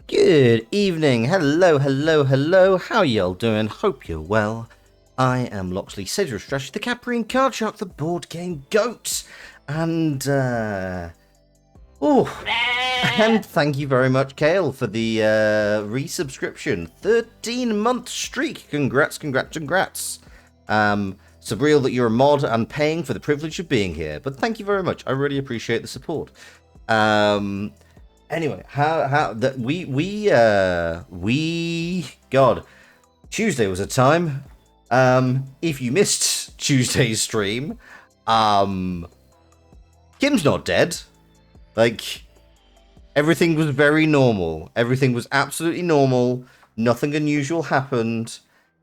Good evening, hello, how y'all doing? Hope you're well. I am Loxley, Satyr of Strategy, the Caprine Card Shark, the board game goat, and and thank you very much, Kale, for the resubscription. 13-month streak. Congrats. Surreal that you're a mod and paying for the privilege of being here, but thank you very much. I really appreciate the support. Anyway, how that God, Tuesday was a time. If you missed Tuesday's stream, Kim's not dead. Like, everything was very normal. Everything was absolutely normal. Nothing unusual happened.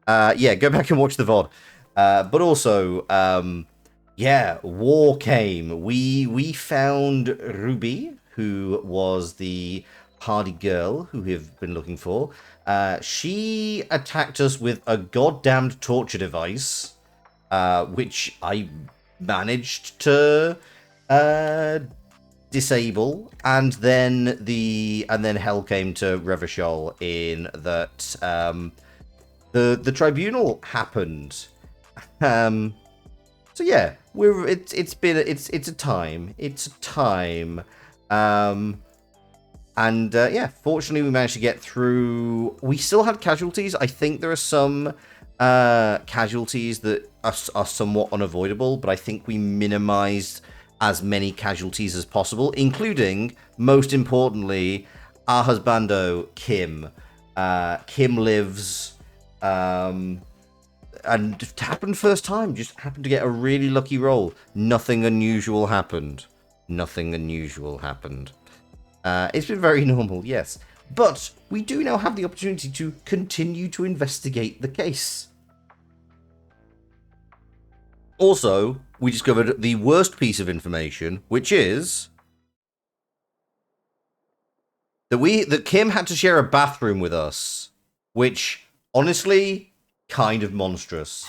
Yeah, go back and watch the VOD. But also, yeah, war came. We found Ruby, who was the hardy girl who we've been looking for. She attacked us with a goddamned torture device, which I managed to disable, and then hell came to Revachol in that the tribunal happened. So yeah, it's a time. Yeah, fortunately we managed to get through. We still had casualties. I think there are some casualties that are somewhat unavoidable, but I think we minimized as many casualties as possible, including, most importantly, our husbando, Kim. Kim lives, and it happened first time, just happened to get a really lucky roll. Nothing unusual happened. It's been very normal, yes. But we do now have the opportunity to continue to investigate the case. Also, we discovered the worst piece of information, which is that Kim had to share a bathroom with us, which, honestly, kind of monstrous.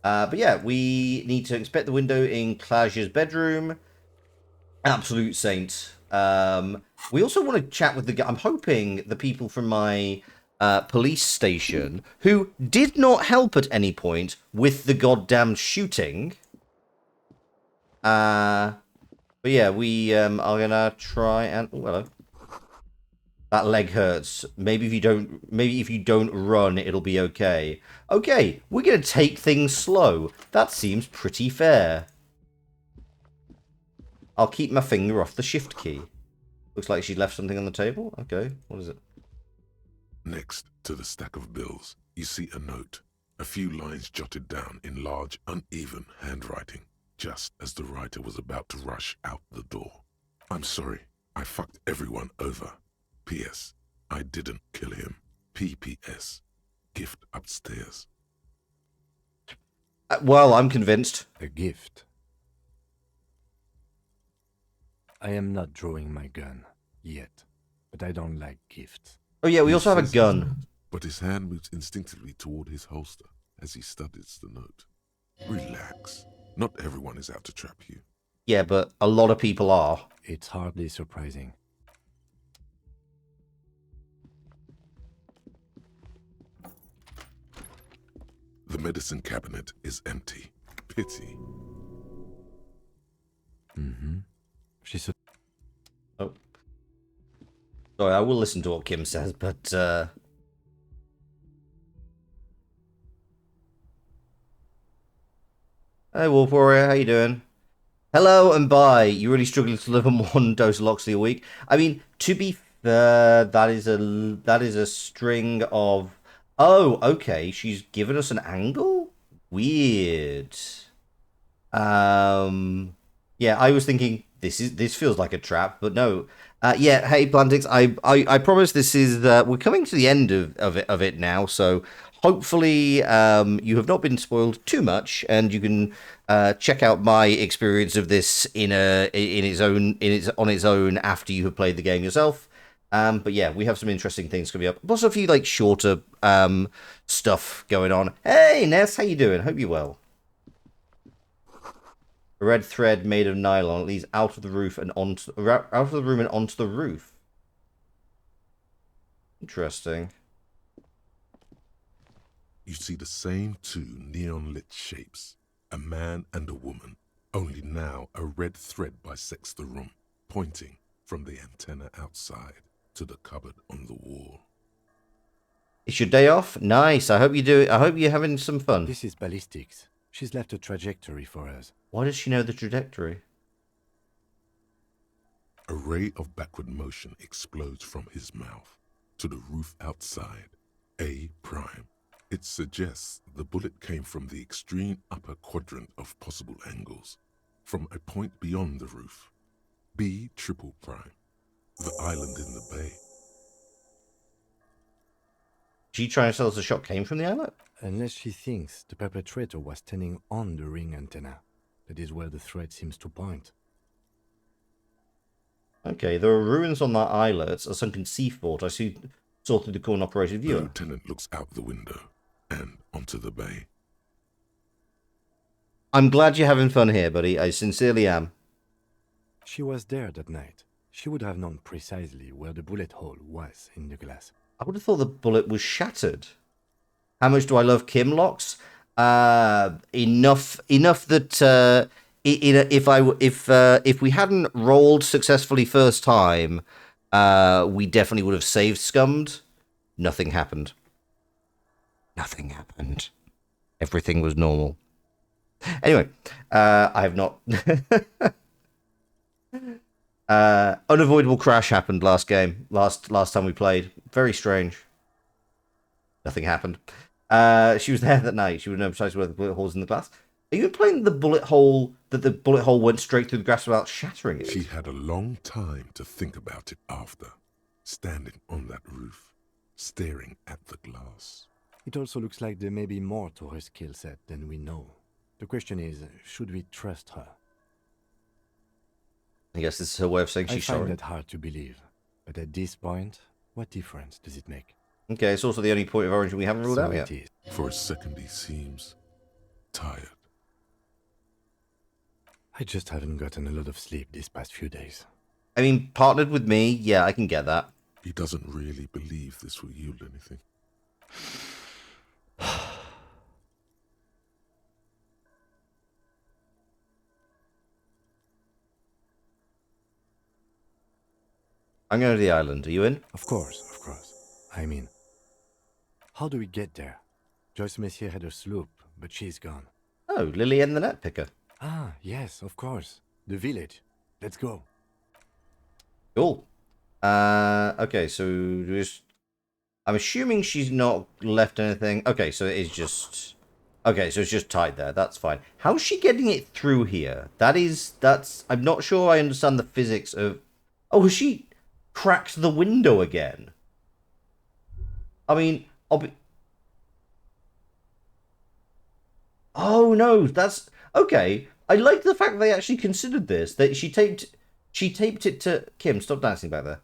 But yeah, we need to inspect the window in Clash's bedroom. Absolute saint. We also want to chat with I'm hoping the people from my police station, who did not help at any point with the goddamn shooting. But yeah, we are gonna try and... Oh, hello. That leg hurts. Maybe if you don't run, it'll be okay. Okay, we're gonna take things slow. That seems pretty fair. I'll keep my finger off the shift key. Looks like she left something on the table. Okay, what is it? Next to the stack of bills, you see a note. A few lines jotted down in large, uneven handwriting, just as the writer was about to rush out the door. I'm sorry, I fucked everyone over. P.S. I didn't kill him. P.P.S. Gift upstairs. Well, I'm convinced. A gift. I am not drawing my gun yet, but I don't like gifts. Oh yeah, we also have a gun. But his hand moves instinctively toward his holster as he studies the note. Relax. Not everyone is out to trap you. Yeah, but a lot of people are. It's hardly surprising. The medicine cabinet is empty. Pity. Mm-hmm. She said... Oh. Sorry, I will listen to what Kim says, but... Hey, Wolf Warrior, how you doing? Hello and bye. You really struggling to deliver one dose of Loxley a week? I mean, to be fair, that is a string of... Oh, okay. She's given us an angle? Weird. Yeah, I was thinking this feels like a trap, but no. Yeah, hey Plantix, I promise this is we're coming to the end of it now, so hopefully you have not been spoiled too much, and you can check out my experience of this on its own after you have played the game yourself. But yeah, we have some interesting things coming up. Plus a few like shorter stuff going on. Hey Ness, how you doing? Hope you're well. A red thread made of nylon. It leads out of the room and onto the roof. Interesting. You see the same two neon-lit shapes, a man and a woman, only now a red thread bisects the room, pointing from the antenna outside to the cupboard on the wall. It's your day off? Nice. I hope you do. I hope you're having some fun. This is ballistics. She's left a trajectory for us. Why does she know the trajectory? A ray of backward motion explodes from his mouth to the roof outside, A prime. It suggests the bullet came from the extreme upper quadrant of possible angles, from a point beyond the roof, B triple prime, the island in the bay. She trying to tell us the shot came from the island? Unless she thinks the perpetrator was standing on the ring antenna. That is where the thread seems to point. Okay, there are ruins on that islet, a sunken sea fort. I saw through the corner operated The viewer. lieutenant looks out the window and onto the bay. I'm glad you're having fun here, buddy. I sincerely am. She was there that night. She would have known precisely where the bullet hole was in the glass. I would have thought the bullet was shattered. How much do I love Kim locks? Enough that if we hadn't rolled successfully first time, we definitely would have saved scummed. Nothing happened. Nothing happened. Everything was normal. Anyway, I have not. Unavoidable crash happened last game. Last time we played. Very strange. Nothing happened. She was there that night. She would know precisely where the bullet holes in the glass. Are you implying the bullet hole went straight through the glass without shattering it? She had a long time to think about it after, standing on that roof, staring at the glass. It also looks like there may be more to her skill set than we know. The question is, should we trust her? I guess this is her way of saying I she's find sorry. that hard to believe. But at this point, what difference does it make? Okay, it's also the only point of origin we haven't ruled So out yet. it is. For a second he seems tired. I just haven't gotten a lot of sleep these past few days. I mean, partnered with me, yeah, I can get that. He doesn't really believe this will yield anything. I'm going to the island. Are you in? Of course, of course. I mean, how do we get there? Joyce Messier had a sloop, but she's gone. Oh, Lily and the net picker. Ah, yes, of course. The village. Let's go. Cool. Okay, so I'm assuming she's not left anything. Okay, so it is just... Okay, so it's just tied there. That's fine. How's she getting it through here? That's... I'm not sure I understand the physics of... Oh, has she cracked the window again? I mean, I'll be... Oh, no, that's... Okay, I like the fact they actually considered this. That she taped it to... Kim, stop dancing back there.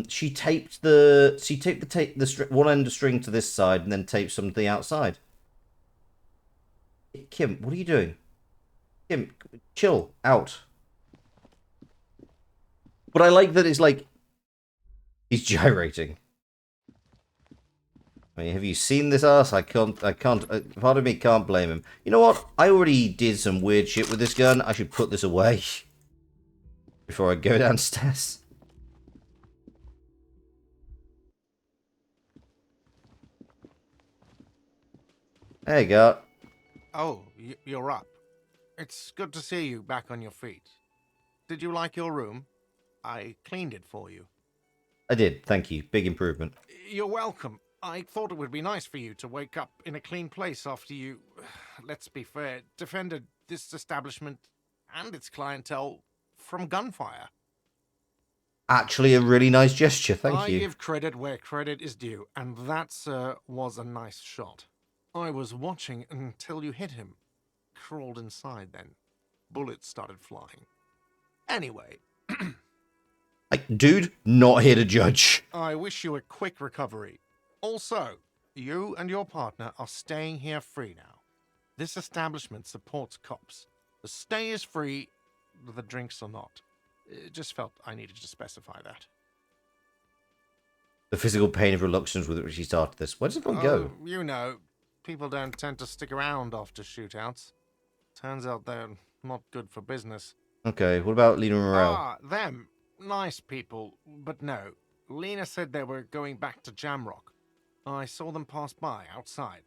She taped one end of string to this side and then taped some to the outside. Kim, what are you doing? Kim, chill out. But I like that it's like he's gyrating. I mean, have you seen this ass? I can't, part of me can't blame him. You know what? I already did some weird shit with this gun. I should put this away before I go downstairs. There you go. Oh, you're up. It's good to see you back on your feet. Did you like your room? I cleaned it for you. I did, thank you. Big improvement. You're welcome. I thought it would be nice for you to wake up in a clean place after you, let's be fair, defended this establishment and its clientele from gunfire. Actually, a really nice gesture, thank you. I give credit where credit is due, and that, sir, was a nice shot. I was watching until you hit him. Crawled inside then. Bullets started flying. Anyway. Dude, not here to judge. I wish you a quick recovery. Also, you and your partner are staying here free now. This establishment supports cops. The stay is free, the drinks are not. It just felt I needed to specify that. The physical pain of reluctance with which he started this. Where does everyone go? Oh, you know, people don't tend to stick around after shootouts. Turns out they're not good for business. Okay, what about Lena Morel? Ah, them. Nice people, but no. Lena said they were going back to Jamrock. I saw them pass by outside.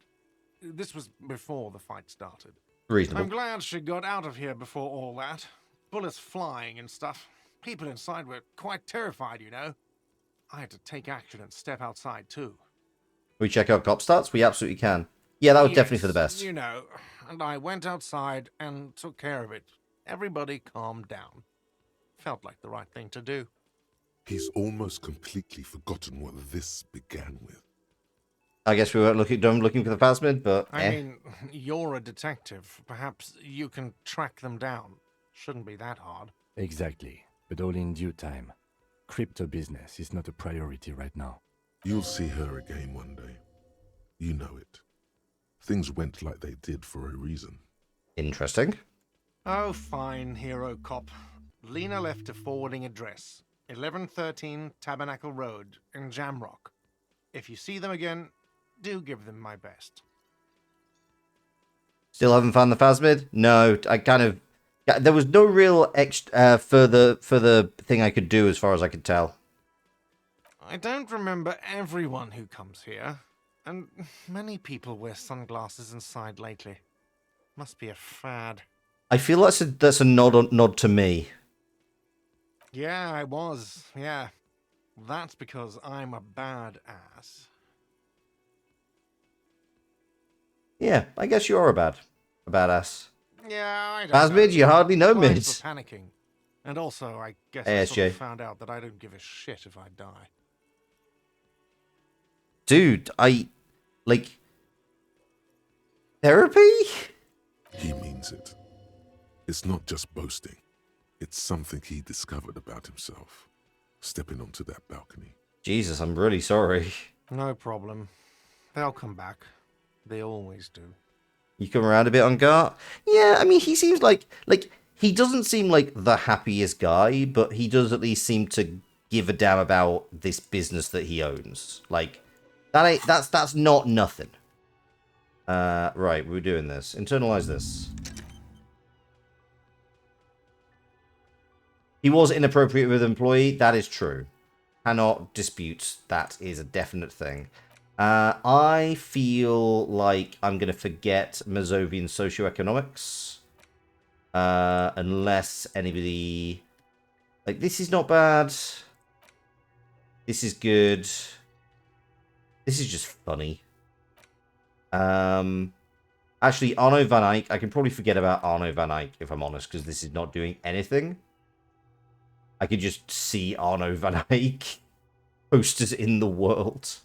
This was before the fight started. Reasonable. I'm glad she got out of here before all that. Bullets flying and stuff. People inside were quite terrified, you know. I had to take action and step outside too. We check out cop stats? We absolutely can. Yeah, that was definitely for the Yes, best. You know, and I went outside and took care of it. Everybody calmed down. Felt like the right thing to do. He's almost completely forgotten what this began with. I guess we weren't done looking for the phasmid, but I mean, you're a detective. Perhaps you can track them down. Shouldn't be that hard. Exactly, but all in due time. Crypto business is not a priority right now. You'll see her again one day. You know it. Things went like they did for a reason. Interesting. Oh, fine, hero cop. Lena left a forwarding address. 1113 Tabernacle Road in Jamrock. If you see them again, do give them my best. Still haven't found the phasmid? No, I kind of... There was no real further thing I could do as far as I could tell. I don't remember everyone who comes here, and many people wear sunglasses inside lately. Must be a fad. I feel that's a nod to me. Yeah, I was. Yeah. That's because I'm a badass. Yeah, I guess you are a badass. Yeah, I don't Phasmid, know. you hardly know Fine Mids. for panicking. And also, I guess Hey, I sort of SJ. found out that I don't give a shit if I die. Dude, like... Therapy? He means it. It's not just boasting. It's something he discovered about himself. Stepping onto that balcony. Jesus, I'm really sorry. No problem. They'll come back. They always do. You come around a bit on Gart? Yeah, I mean, he seems like he doesn't seem like the happiest guy, but he does at least seem to give a damn about this business that he owns. Like, that's not nothing. Right, we're doing this. Internalize this. He was inappropriate with an employee. That is true. Cannot dispute. That is a definite thing. I feel like I'm going to forget Mazovian socioeconomics. Unless anybody... Like, this is not bad. This is good. This is just funny. Actually, Arno van Eyck. I can probably forget about Arno van Eyck, if I'm honest, because this is not doing anything. I could just see Arno van Eyck posters in the world.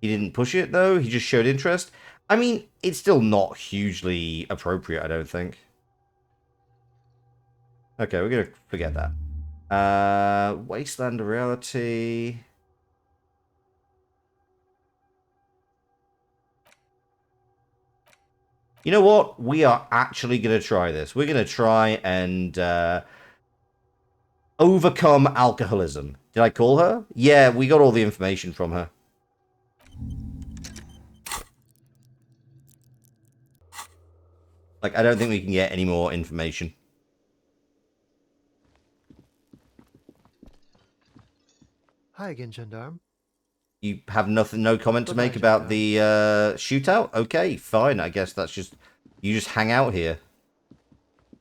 He didn't push it, though. He just showed interest. I mean, it's still not hugely appropriate, I don't think. Okay, we're going to forget that. Wasteland of Reality. You know what? We are actually going to try this. We're going to try and overcome alcoholism. Did I call her? Yeah, we got all the information from her. Like, I don't think we can get any more information. Hi again, Gendarme. You have no comment to Goodbye, make about Gendarme. the shootout? Okay, fine. I guess that's just... You just hang out here.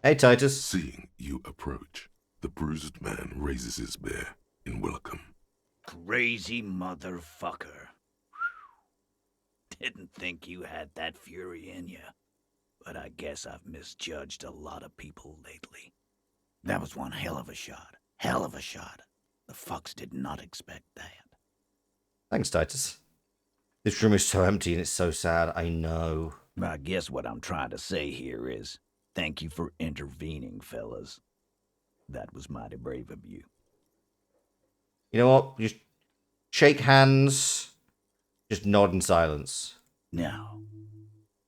Hey, Titus. Seeing you approach, the bruised man raises his bear in welcome. Crazy motherfucker. Didn't think you had that fury in you. But I guess I've misjudged a lot of people lately. That was one hell of a shot. Hell of a shot. The fucks did not expect that. Thanks, Titus. This room is so empty and it's so sad. I know. I guess what I'm trying to say here is, thank you for intervening, fellas. That was mighty brave of you. You know what? Just shake hands. Just nod in silence. Now,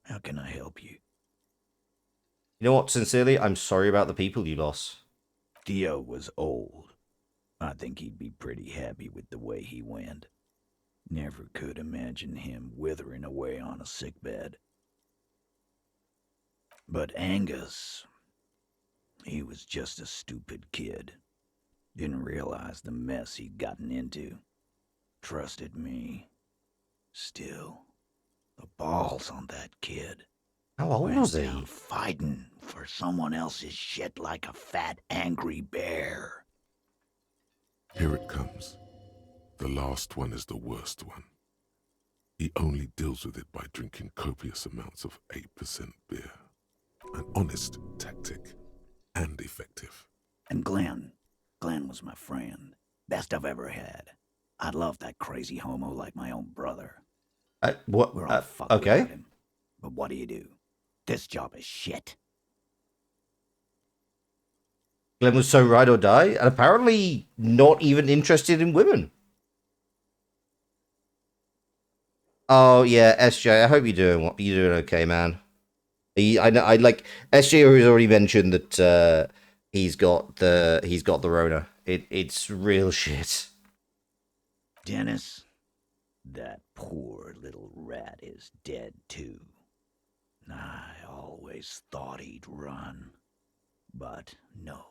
how can I help you? You know what? Sincerely, I'm sorry about the people you lost. Theo was old. I think he'd be pretty happy with the way he went. Never could imagine him withering away on a sickbed. But Angus, he was just a stupid kid. Didn't realize the mess he'd gotten into. Trusted me. Still, the balls on that kid. How old Went was he? down fighting for someone else's shit like a fat, angry bear. Here it comes. The last one is the worst one. He only deals with it by drinking copious amounts of 8% beer. An honest tactic, and effective. And Glenn was my friend. Best I've ever had. I love that crazy homo like my own brother. What? We're all fucked Okay. without him. But what do? This job is shit. Glenn was so ride or die, and apparently not even interested in women. Oh yeah, SJ. I hope you're doing okay, man. I know. I like SJ has already mentioned that he's got the Rona. It's real shit. Dennis, that poor little rat is dead too. I always thought he'd run. But no,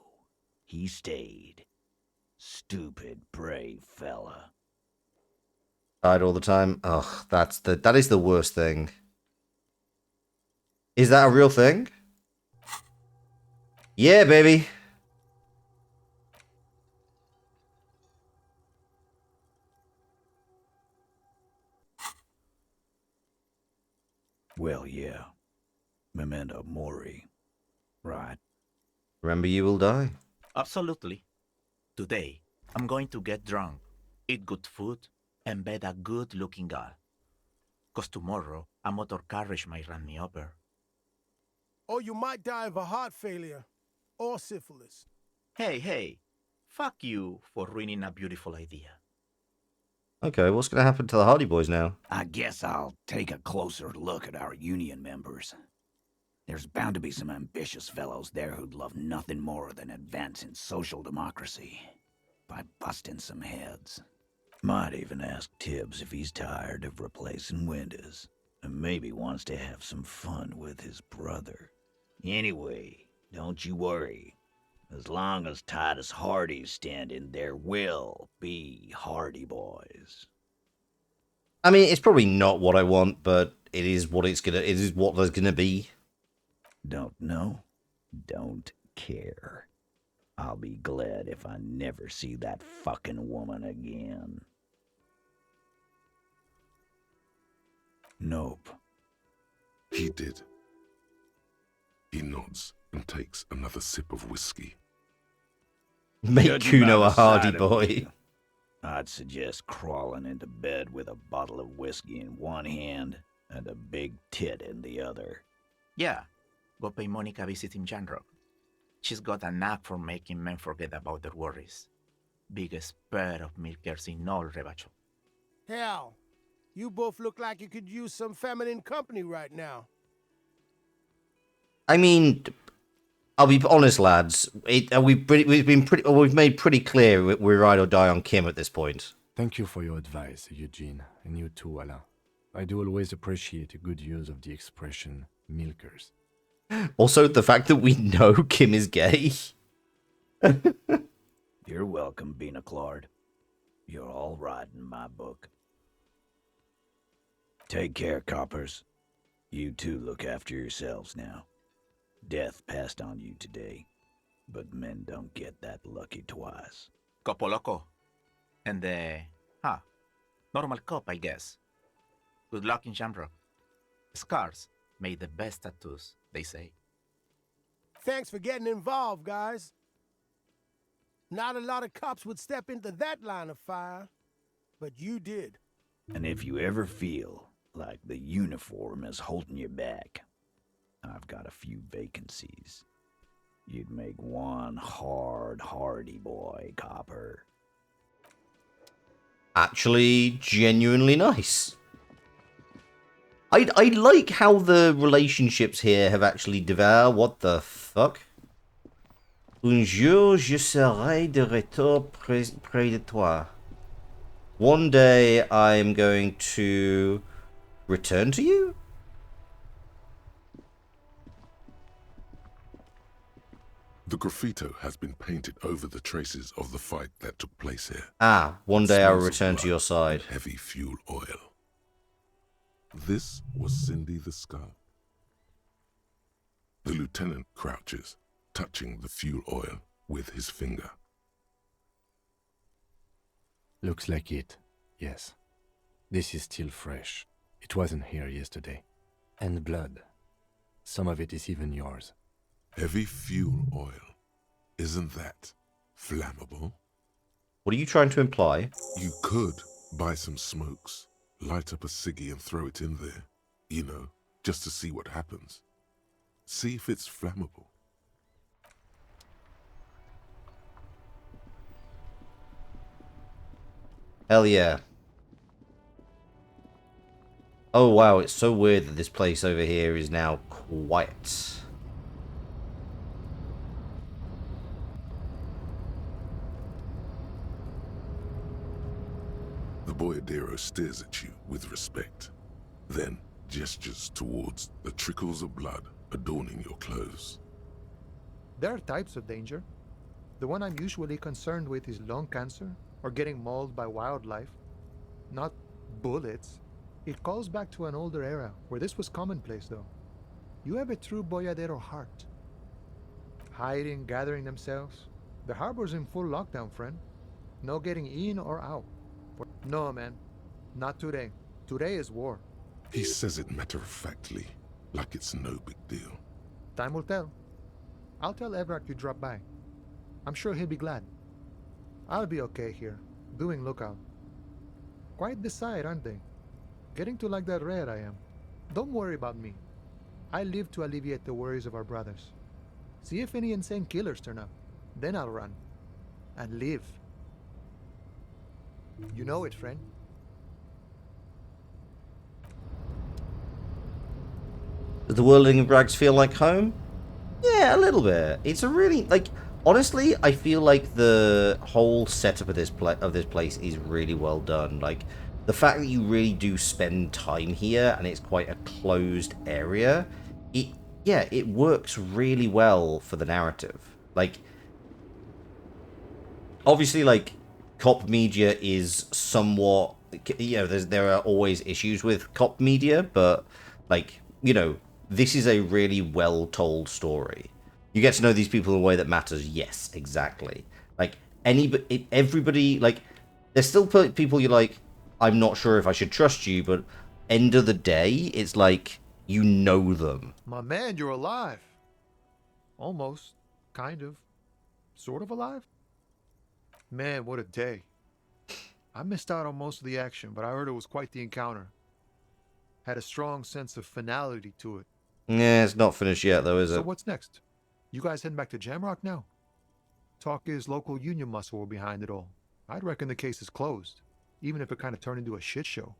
he stayed. Stupid, brave fella. Died all the time. Ugh, that is the worst thing. Is that a real thing? Yeah, baby. Well, yeah. Memento mori. Right. Remember, you will die. Absolutely. Today, I'm going to get drunk, eat good food, and bed a good-looking girl. 'Cause tomorrow, a motor carriage might run me over. Or you might die of a heart failure or syphilis. Hey, fuck you for ruining a beautiful idea. Okay, what's gonna happen to the Hardy Boys now? I guess I'll take a closer look at our union members. There's bound to be some ambitious fellows there who'd love nothing more than advancing social democracy by busting some heads. Might even ask Tibbs if he's tired of replacing windows and maybe wants to have some fun with his brother. Anyway, don't you worry. As long as Titus Hardy's standing, there will be Hardy Boys. I mean, it's probably not what I want, but it is what it is what there's gonna be. Don't know? Don't care. I'll be glad if I never see that fucking woman again. Nope. He did. He nods and takes another sip of whiskey. Make Judging Kuno by a the Hardy sight of Boy. you, I'd suggest crawling into bed with a bottle of whiskey in one hand and a big tit in the other. Yeah, go pay Monica a visit in Janrock. She's got a knack for making men forget about their worries. Biggest pair of milkers in all Rebacho. Hell, you both look like you could use some feminine company right now. I mean, I'll be honest, lads. We've made pretty clear we're ride or die on Kim at this point. Thank you for your advice, Eugene, and you too, Alain. I do always appreciate a good use of the expression milkers. Also, the fact that we know Kim is gay. You're welcome, Bina Claude. You're all right in my book. Take care, coppers. You two look after yourselves now. Death passed on you today, but men don't get that lucky twice. Copo Loco. And normal cop, I guess. Good luck in Shamrock. Scars made the best tattoos, they say. Thanks for getting involved, guys. Not a lot of cops would step into that line of fire, but you did. And if you ever feel like the uniform is holding you back, I've got a few vacancies. You'd make one hardy boy, copper. Actually, genuinely nice. I like how the relationships here have actually developed. What the fuck? Un jour, je serai de retour près de toi. One day, I'm going to return to you? The graffito has been painted over the traces of the fight that took place here. Ah, one It day I'll smells of return to blood your side. and heavy fuel oil. This was Cindy the Scar. The lieutenant crouches, touching the fuel oil with his finger. Looks like it. Yes. This is still fresh. It wasn't here yesterday. And blood. Some of it is even yours. Heavy fuel oil. Isn't that flammable? What are you trying to imply? You could buy some smokes, light up a ciggy and throw it in there. You know, just to see what happens. See if it's flammable. Hell yeah. Oh wow, it's so weird that this place over here is now quiet. The boyadero stares at you with respect, then gestures towards the trickles of blood adorning your clothes. There are types of danger. The one I'm usually concerned with is lung cancer or getting mauled by wildlife. Not bullets. It calls back to an older era where this was commonplace, though. You have a true boyadero heart. Hiding, gathering themselves. The harbor's in full lockdown, friend. No getting in or out. No, man. Not today. Today is war. He says it matter-of-factly, like it's no big deal. Time will tell. I'll tell Everett you dropped by. I'm sure he'll be glad. I'll be okay here, doing lookout. Quite the sight, aren't they? Getting to like that rare I am. Don't worry about me. I live to alleviate the worries of our brothers. See if any insane killers turn up. Then I'll run. And live. You know it, friend. Does the Whirling of Rags feel like home? Yeah, a little bit. It's a really, like, honestly, I feel like the whole setup of this place is really well done. Like, the fact that you really do spend time here and it's quite a closed area, it works really well for the narrative. Like, obviously, like, cop media is somewhat, you know, there are always issues with cop media, but, like, you know, this is a really well-told story. You get to know these people in a way that matters. Yes, exactly. Like, everybody, like, there's still people you're like, I'm not sure if I should trust you, but end of the day, it's like, you know them. My man, you're alive. Almost. Kind of. Sort of alive? Man, what a day. I missed out on most of the action, but I heard it was quite the encounter. Had a strong sense of finality to it. Yeah, it's not finished yet, though, is it? So what's next? You guys heading back to Jamrock now? Talk is local union muscle were behind it all. I'd reckon the case is closed, even if it kind of turned into a shit show.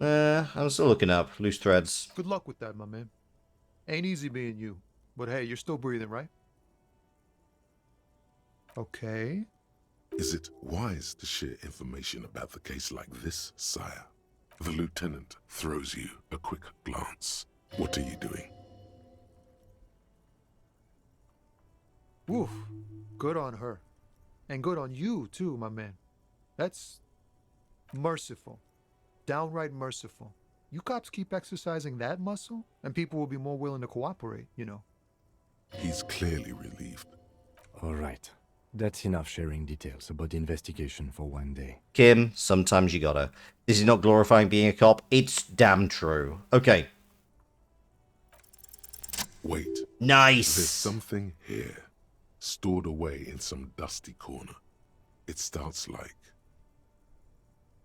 I'm still looking up. Loose threads. Good luck with that, my man. Ain't easy being you, but hey, you're still breathing, right? Okay. Is it wise to share information about the case like this, sire? The lieutenant throws you a quick glance. What are you doing? Woof. Good on her. And good on you, too, my man. That's merciful. Downright merciful. You cops keep exercising that muscle, and people will be more willing to cooperate, you know. He's clearly relieved. All right. That's enough sharing details about the investigation for one day. Kim, sometimes you gotta. This is not glorifying being a cop. It's damn true. Okay. Wait. Nice. There's something here, stored away in some dusty corner. It starts like...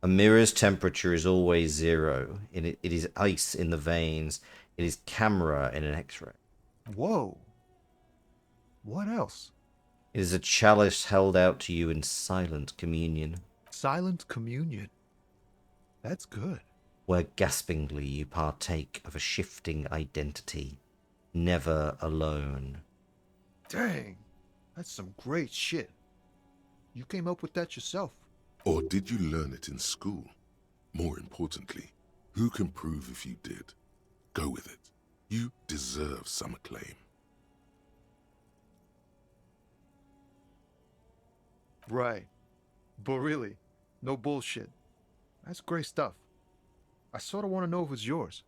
A mirror's temperature is always 0. It is ice in the veins. It is camera in an X-ray. Whoa. What else? It is a chalice held out to you in silent communion. Silent communion. That's good. where gaspingly you partake of a shifting identity, never alone. Dang, that's some great shit. You came up with that yourself. Or did you learn it in school? More importantly, who can prove if you did? Go with it. You deserve some acclaim. Right. But really, no bullshit. That's great stuff. I sort of want to know if it's yours.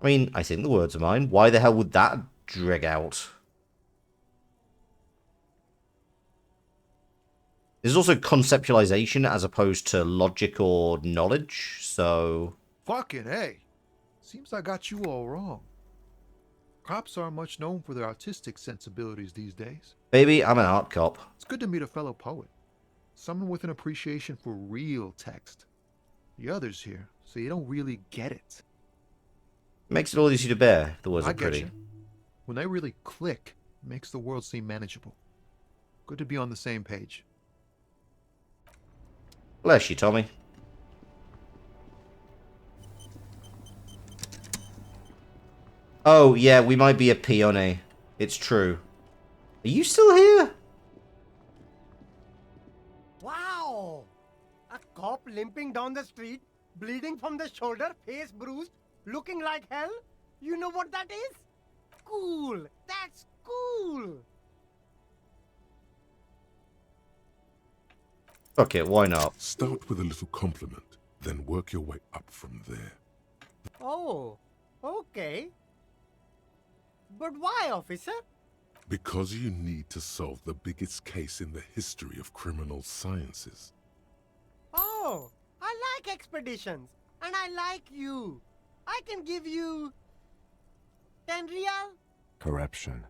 I mean, I think the words are mine. Why the hell would that drag out? There's also conceptualization as opposed to logic or knowledge, so... Fucking A. Seems I got you all wrong. Cops aren't much known for their artistic sensibilities these days. Baby, I'm an art cop. It's good to meet a fellow poet. Someone with an appreciation for real text. The others here, so you don't really get it. Makes it all easy to bear, if the words I are get pretty. you. When they really click, it makes the world seem manageable. Good to be on the same page. Bless you, Tommy. Oh, yeah, we might be a peony. It's true. Are you still here? Wow! A cop limping down the street, bleeding from the shoulder, face bruised, looking like hell? You know what that is? Cool! That's cool! Fuck it, why not? Start with a little compliment, then work your way up from there. Oh, okay. But why, officer? Because you need to solve the biggest case in the history of criminal sciences. Oh, I like expeditions. And I like you. I can give you 10 real. Corruption.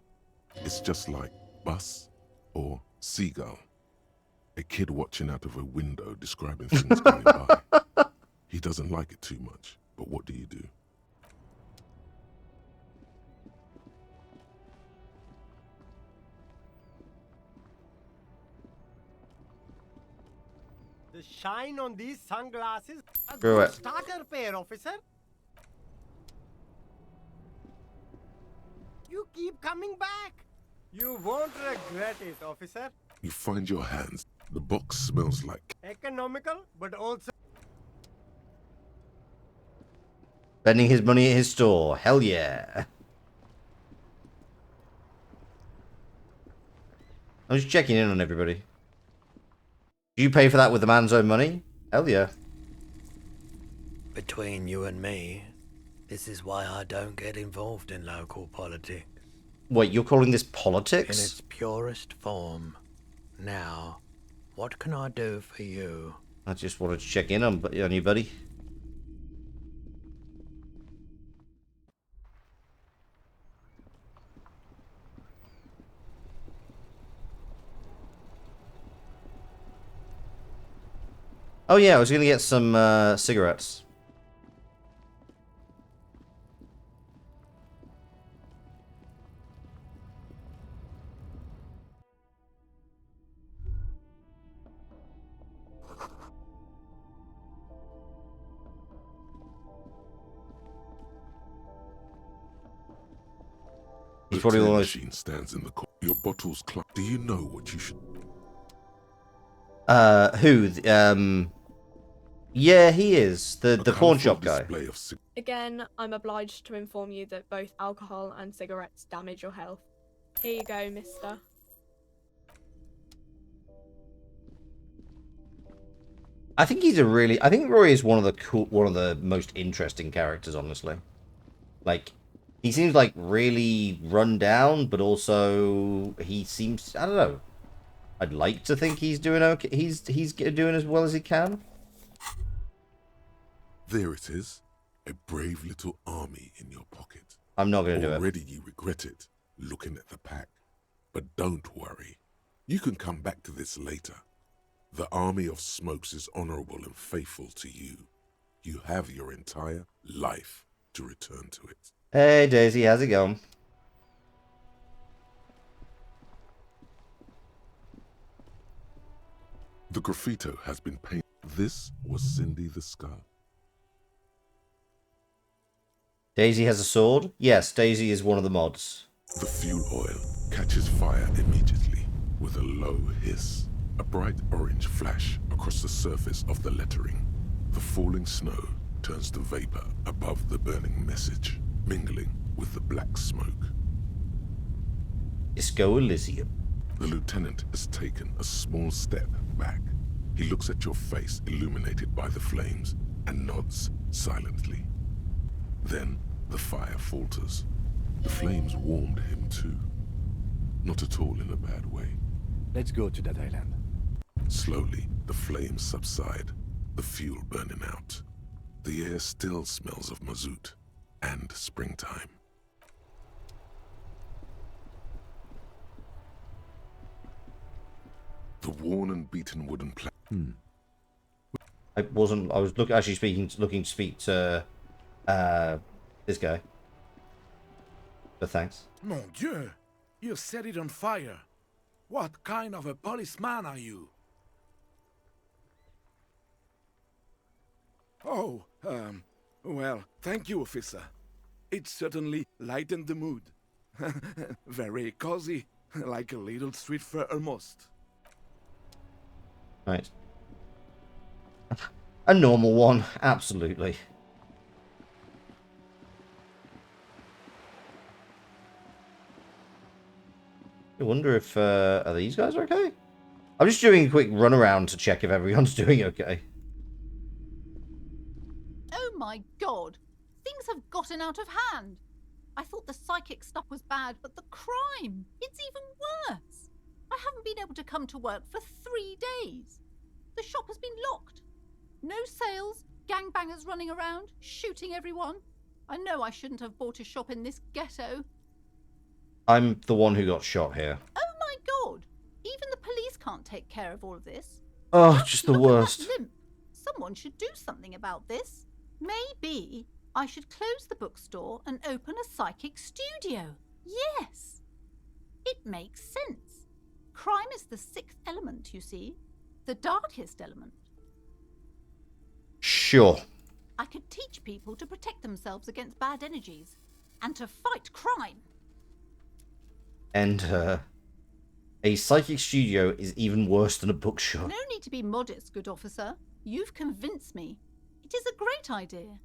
It's just like bus or seagull. A kid watching out of a window describing things going by. He doesn't like it too much, but what do you do? The shine on these sunglasses. A Screw good it. starter pair, officer. You keep coming back. You won't regret it, officer. You find your hands. The box smells like... Economical, but also... Spending his money at his store. Hell yeah. I'm just checking in on everybody. Do you pay for that with the man's own money? Hell yeah. Between you and me, this is why I don't get involved in local politics. Wait, you're calling this In politics? its purest form. Now, what can I do for you? I just wanted to check in on you, buddy. Oh yeah, I was gonna get some cigarettes. He's The probably tin almost... machine stands in the corner. Your bottle's clogged. Do you know what you should... Who? Yeah, he is. The pawn shop guy. Display of cig- Again, I'm obliged to inform you that both alcohol and cigarettes damage your health. Here you go, mister. I think he's a really... I think Roy is one of the most interesting characters, honestly. Like, he seems like really run down, but also he seems... I don't know. I'd like to think he's doing okay. He's doing as well as he can. There it is. A brave little army in your pocket. I'm not going to do it. Already you regret it, looking at the pack. But don't worry. You can come back to this later. The army of smokes is honorable and faithful to you. You have your entire life to return to it. Hey, Daisy, how's it going? The graffito has been painted. This was Cindy the Scar. Daisy has a sword? Yes, Daisy is one of the mods. The fuel oil catches fire immediately with a low hiss. A bright orange flash across the surface of the lettering. The falling snow turns to vapor above the burning message, mingling with the black smoke. Disco Elysium. The lieutenant has taken a small step back. He looks at your face illuminated by the flames and nods silently. Then the fire falters. The flames warmed him too. Not at all in a bad way. Let's go to that island. Slowly, the flames subside, the fuel burning out. The air still smells of mazout and springtime. The worn and beaten wooden plank. I was looking to speak to this guy. But thanks. Mon Dieu! You set it on fire. What kind of a policeman are you? Oh, well, thank you, officer. It certainly lightened the mood. Very cozy, like a little street fair almost. Right. A normal one, absolutely. I wonder if are these guys okay? I'm just doing a quick run around to check if everyone's doing okay. Oh my god! Things have gotten out of hand! I thought the psychic stuff was bad, but the crime! It's even worse! I haven't been able to come to work for 3 days. The shop has been locked. No sales, gangbangers running around, shooting everyone. I know I shouldn't have bought a shop in this ghetto. I'm the one who got shot here. Oh my god! Even the police can't take care of all of this. Oh, just the Look worst. at that limp. Someone should do something about this. Maybe I should close the bookstore and open a psychic studio. Yes! It makes sense. Crime is the 6th element, you see. The darkest element. Sure. I could teach people to protect themselves against bad energies and to fight crime. And a psychic studio is even worse than a bookshop. No need to be modest, good officer. You've convinced me. It is a great idea.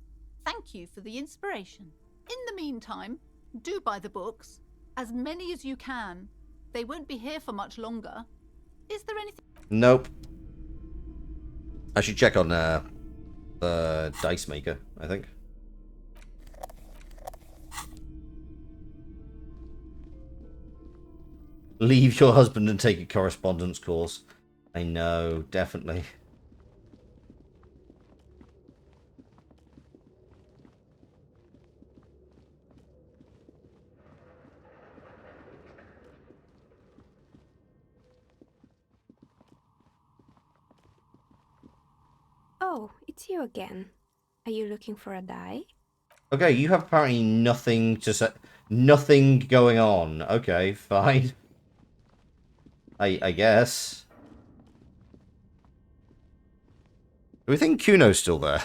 Thank you for the inspiration. In the meantime, do buy the books. As many as you can. They won't be here for much longer. Is there anything... Nope. I should check on the dice maker, I think. Leave your husband and take a correspondence course. I know, definitely. Oh, it's you again. Are you looking for a die? Okay, you have apparently nothing to say. Nothing going on. Okay, fine. I guess. Do we think Kuno's still there?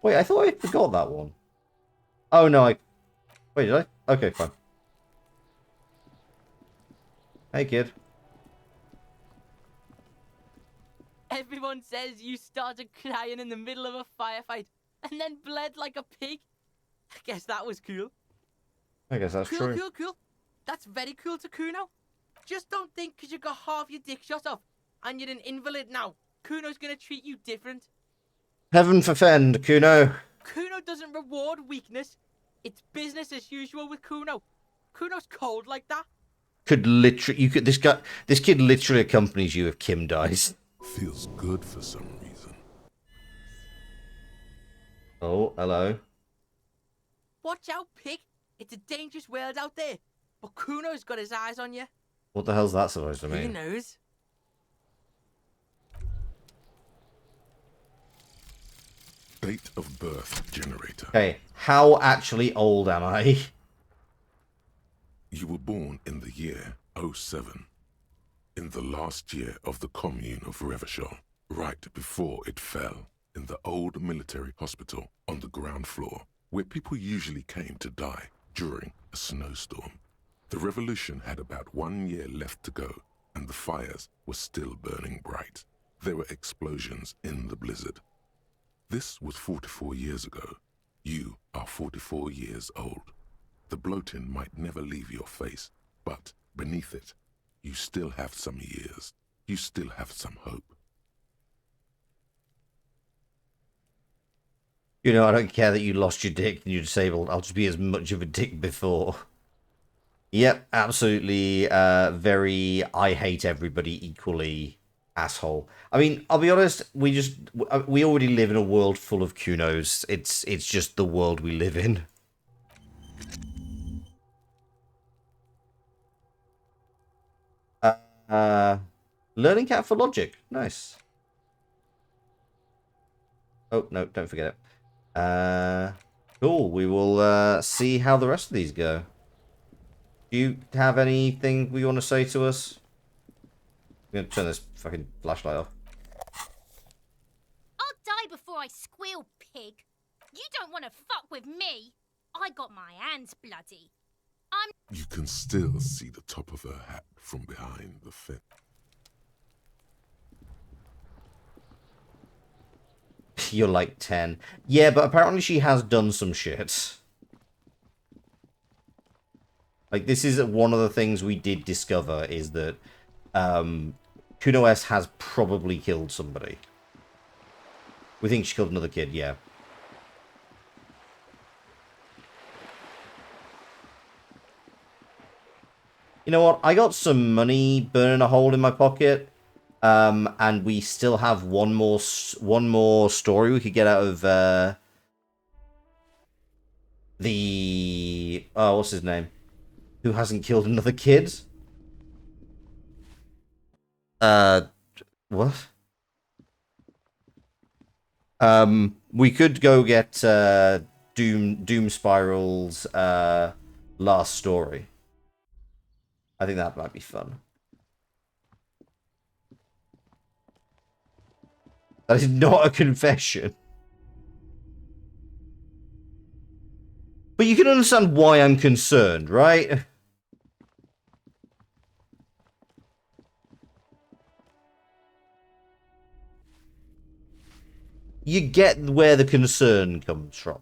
Wait, I thought I forgot that one. Oh, no, Wait, did I? Okay, fine. Hey, kid. Everyone says you started crying in the middle of a firefight and then bled like a pig. I guess that was cool. I guess that's true. Cool. That's very cool to Kuno. Just don't think because you got half your dick shot off and you're an invalid now, Kuno's gonna treat you different. Heaven forfend, Kuno. Kuno doesn't reward weakness. It's business as usual with Kuno. Kuno's cold like that. Could literally, this kid literally accompanies you if Kim dies. Feels good for some reason. Oh, hello. Watch out, pig. It's a dangerous world out there. but Kuno's got his eyes on you. What the hell's that supposed to He mean? knows. Date of birth generator. Okay, how actually old am I? You were born in the year 07, in the last year of the commune of Revachol, right before it fell, in the old military hospital on the ground floor, where people usually came to die during a snowstorm. The revolution had about 1 year left to go, and the fires were still burning bright. There were explosions in the blizzard. This was 44 years ago. You are 44 years old. The bloating might never leave your face, but beneath it, you still have some years. You still have some hope. You know, I don't care that you lost your dick and you're disabled. I'll just be as much of a dick before. Yep, absolutely. Very I hate everybody equally asshole. I mean, I'll be honest, we already live in a world full of Kunos. It's just the world we live in. Learning cat for logic. Nice. Oh, no, don't forget it. Cool. We will see how the rest of these go. Do you have anything we want to say to us? I'm going to turn this fucking flashlight off. I'll die before I squeal, pig. You don't want to fuck with me. I got my hands bloody. You can still see the top of her hat from behind the fence. You're like 10. Yeah, but apparently she has done some shit. Like, this is one of the things we did discover, is that Kuno S has probably killed somebody. We think she killed another kid, yeah. You know what? I got some money burning a hole in my pocket. And we still have one more story we could get out of the what's his name? Who hasn't killed another kid? What? We could go get Doom Spiral's last story. I think that might be fun. That is not a confession. But you can understand why I'm concerned, right? You get where the concern comes from.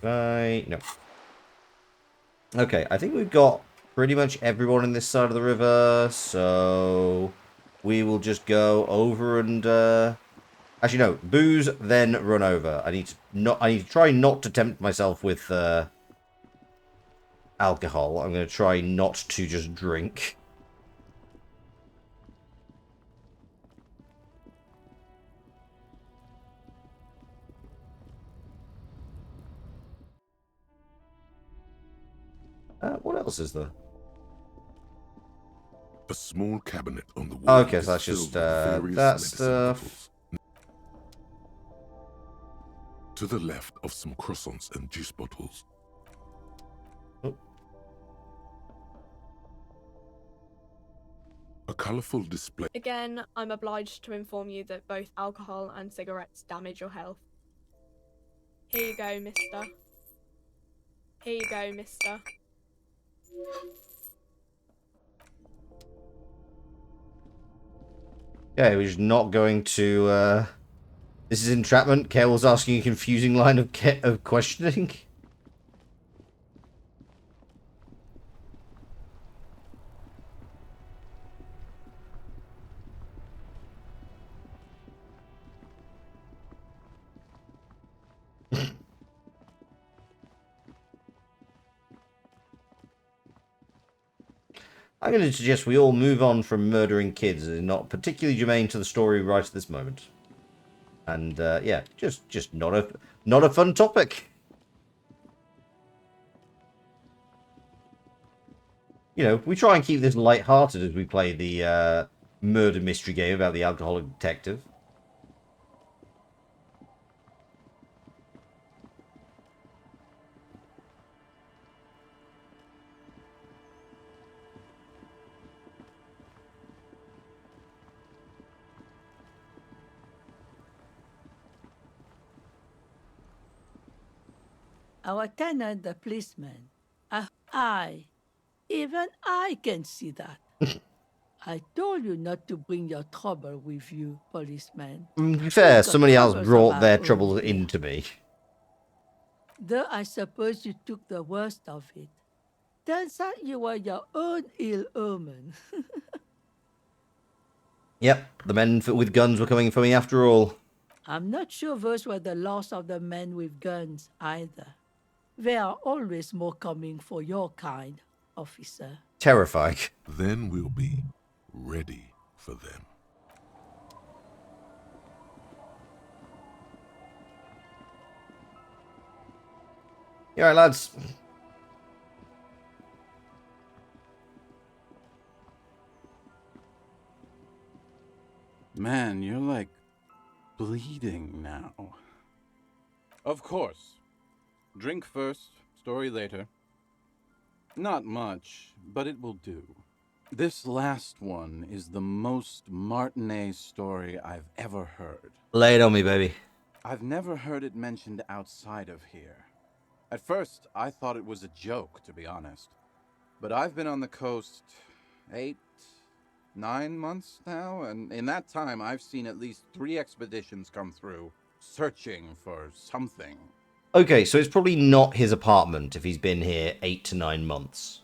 Right, no. Okay, I think we've got pretty much everyone in this side of the river, so we will just go over and actually no, booze, then run over. I need to try not to tempt myself with alcohol. I'm going to try not to just drink. What else is there? A small cabinet on the wall. Okay, so that's just that stuff. Bottles. To the left of some croissants and juice bottles. Oh. A colourful display. Again, I'm obliged to inform you that both alcohol and cigarettes damage your health. Here you go, mister. Here you go, mister. Okay, we're just not going to, This is entrapment. Carol's asking a confusing line of questioning. I'm going to suggest we all move on from murdering kids. It is not particularly germane to the story right at this moment. And yeah, just not a fun topic. You know, we try and keep this light-hearted as we play the murder mystery game about the alcoholic detective. Our tenant, the policeman. Even I can see that. I told you not to bring your trouble with you, policeman. To be fair, We've got somebody else troubles of brought our their own troubles here. into me. Though I suppose you took the worst of it. Turns out you were your own ill omen. Yep, the men with guns were coming for me after all. I'm not sure those were the loss of the men with guns either. There are always more coming for your kind, officer. Terrifying. Then we'll be ready for them. You alright, lads? Man, you're like bleeding now. Of course. Drink first, story later. Not much, but it will do. This last one is the most Martinet story I've ever heard. Lay it on me, baby. I've never heard it mentioned outside of here. At first, I thought it was a joke, to be honest. But I've been on the coast 8, 9 months now, and in that time I've seen at least 3 expeditions come through, searching for something. Okay, so it's probably not his apartment if he's been here 8 to 9 months.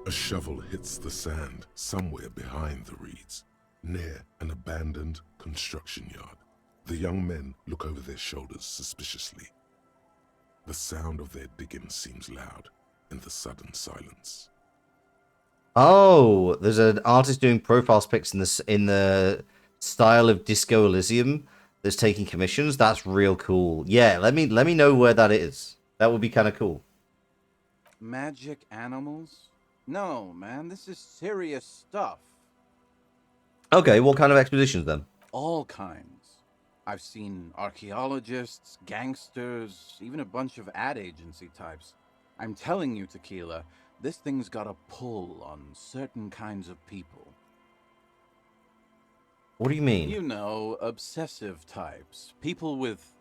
A shovel hits the sand somewhere behind the reeds, near an abandoned construction yard. The young men look over their shoulders suspiciously. The sound of their digging seems loud in the sudden silence. Oh, there's an artist doing profile pics in the style of Disco Elysium that's taking commissions. That's real cool. Yeah, let me know where that is. That would be kind of cool. Magic animals? No, man, this is serious stuff. Okay, what kind of expeditions then? All kinds. I've seen archaeologists, gangsters, even a bunch of ad agency types. I'm telling you, Tequila, this thing's got a pull on certain kinds of people. What do you mean? You know, obsessive types. People with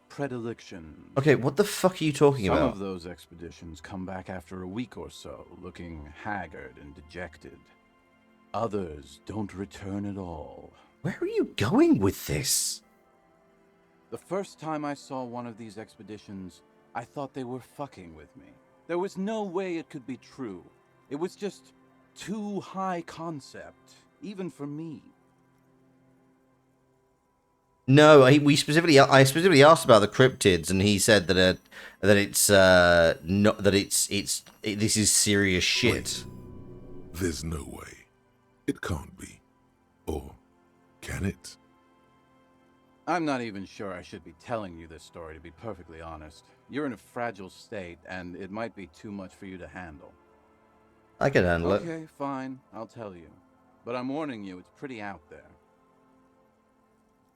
predilections. Okay, what the fuck are you talking about? Some of those expeditions come back after a week or so, looking haggard and dejected. Others don't return at all. Where are you going with this? The first time I saw one of these expeditions, I thought they were fucking with me. There was no way it could be true. It was just too high concept, even for me. No, I specifically asked about the cryptids, and he said that this is serious shit. Wait. There's no way. It can't be. Or can it? I'm not even sure I should be telling you this story, to be perfectly honest. You're in a fragile state, and it might be too much for you to handle. I can handle it. Okay, fine. I'll tell you. But I'm warning you, it's pretty out there.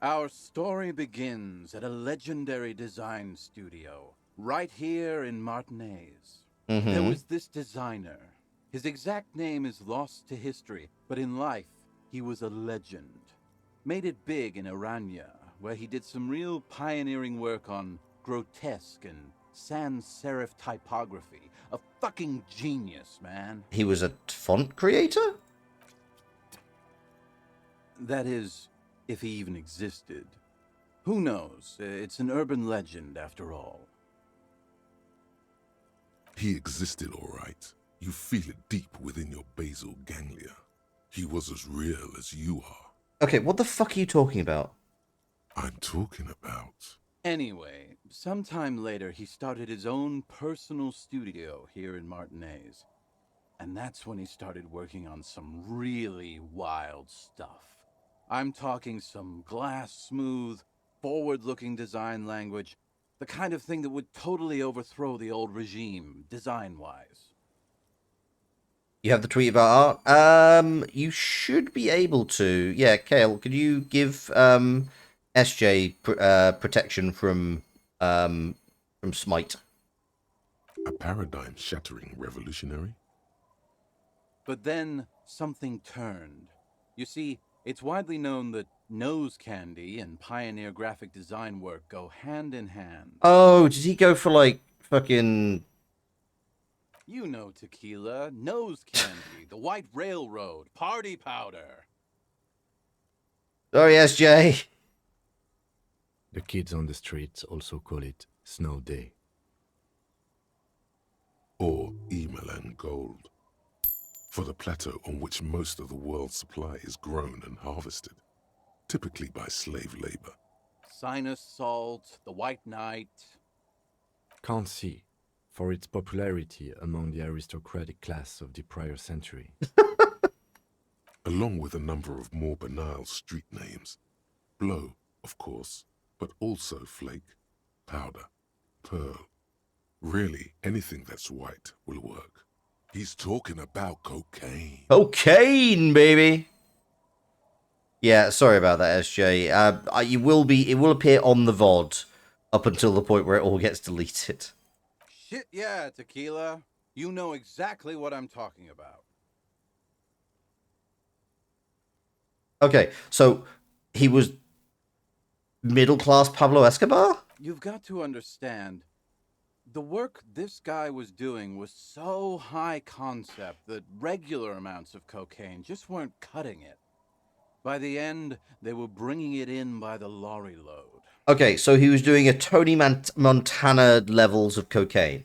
Our story begins at a legendary design studio, right here in Martinez. There was this designer. His exact name is lost to history, but in life, he was a legend. Made it big in Aranya, where he did some real pioneering work on grotesque and sans serif typography. A fucking genius, man. He was a font creator? That is, if he even existed. Who knows? It's an urban legend, after all. He existed, all right. You feel it deep within your basal ganglia. He was as real as you are. Okay, what the fuck are you talking about? I'm talking about... Anyway, sometime later he started his own personal studio here in Martinez. And that's when he started working on some really wild stuff. I'm talking some glass-smooth, forward-looking design language. The kind of thing that would totally overthrow the old regime, design-wise. You have the tweet about art? You should be able to. Yeah, Kale, could you give SJ protection from Smite? A paradigm-shattering revolutionary? But then something turned. You see, it's widely known that nose candy and pioneer graphic design work go hand in hand. Oh, did he go for like fucking... You know tequila, nose candy, the White Railroad, party powder. Sorry, SJ. The kids on the streets also call it Snow Day. Or Emelan gold. For the plateau on which most of the world's supply is grown and harvested, typically by slave labor. Sinus salt, the White Knight. Can't see, for its popularity among the aristocratic class of the prior century. Along with a number of more banal street names. Blow, of course, but also flake, powder, pearl. Really, anything that's white will work. He's talking about cocaine. Cocaine, baby. Yeah, sorry about that, SJ. It will appear on the VOD up until the point where it all gets deleted. Shit, yeah, tequila. You know exactly what I'm talking about. Okay, so he was middle-class Pablo Escobar? You've got to understand, the work this guy was doing was so high concept that regular amounts of cocaine just weren't cutting it. By the end, they were bringing it in by the lorry load. Okay, so he was doing a Tony Montana levels of cocaine.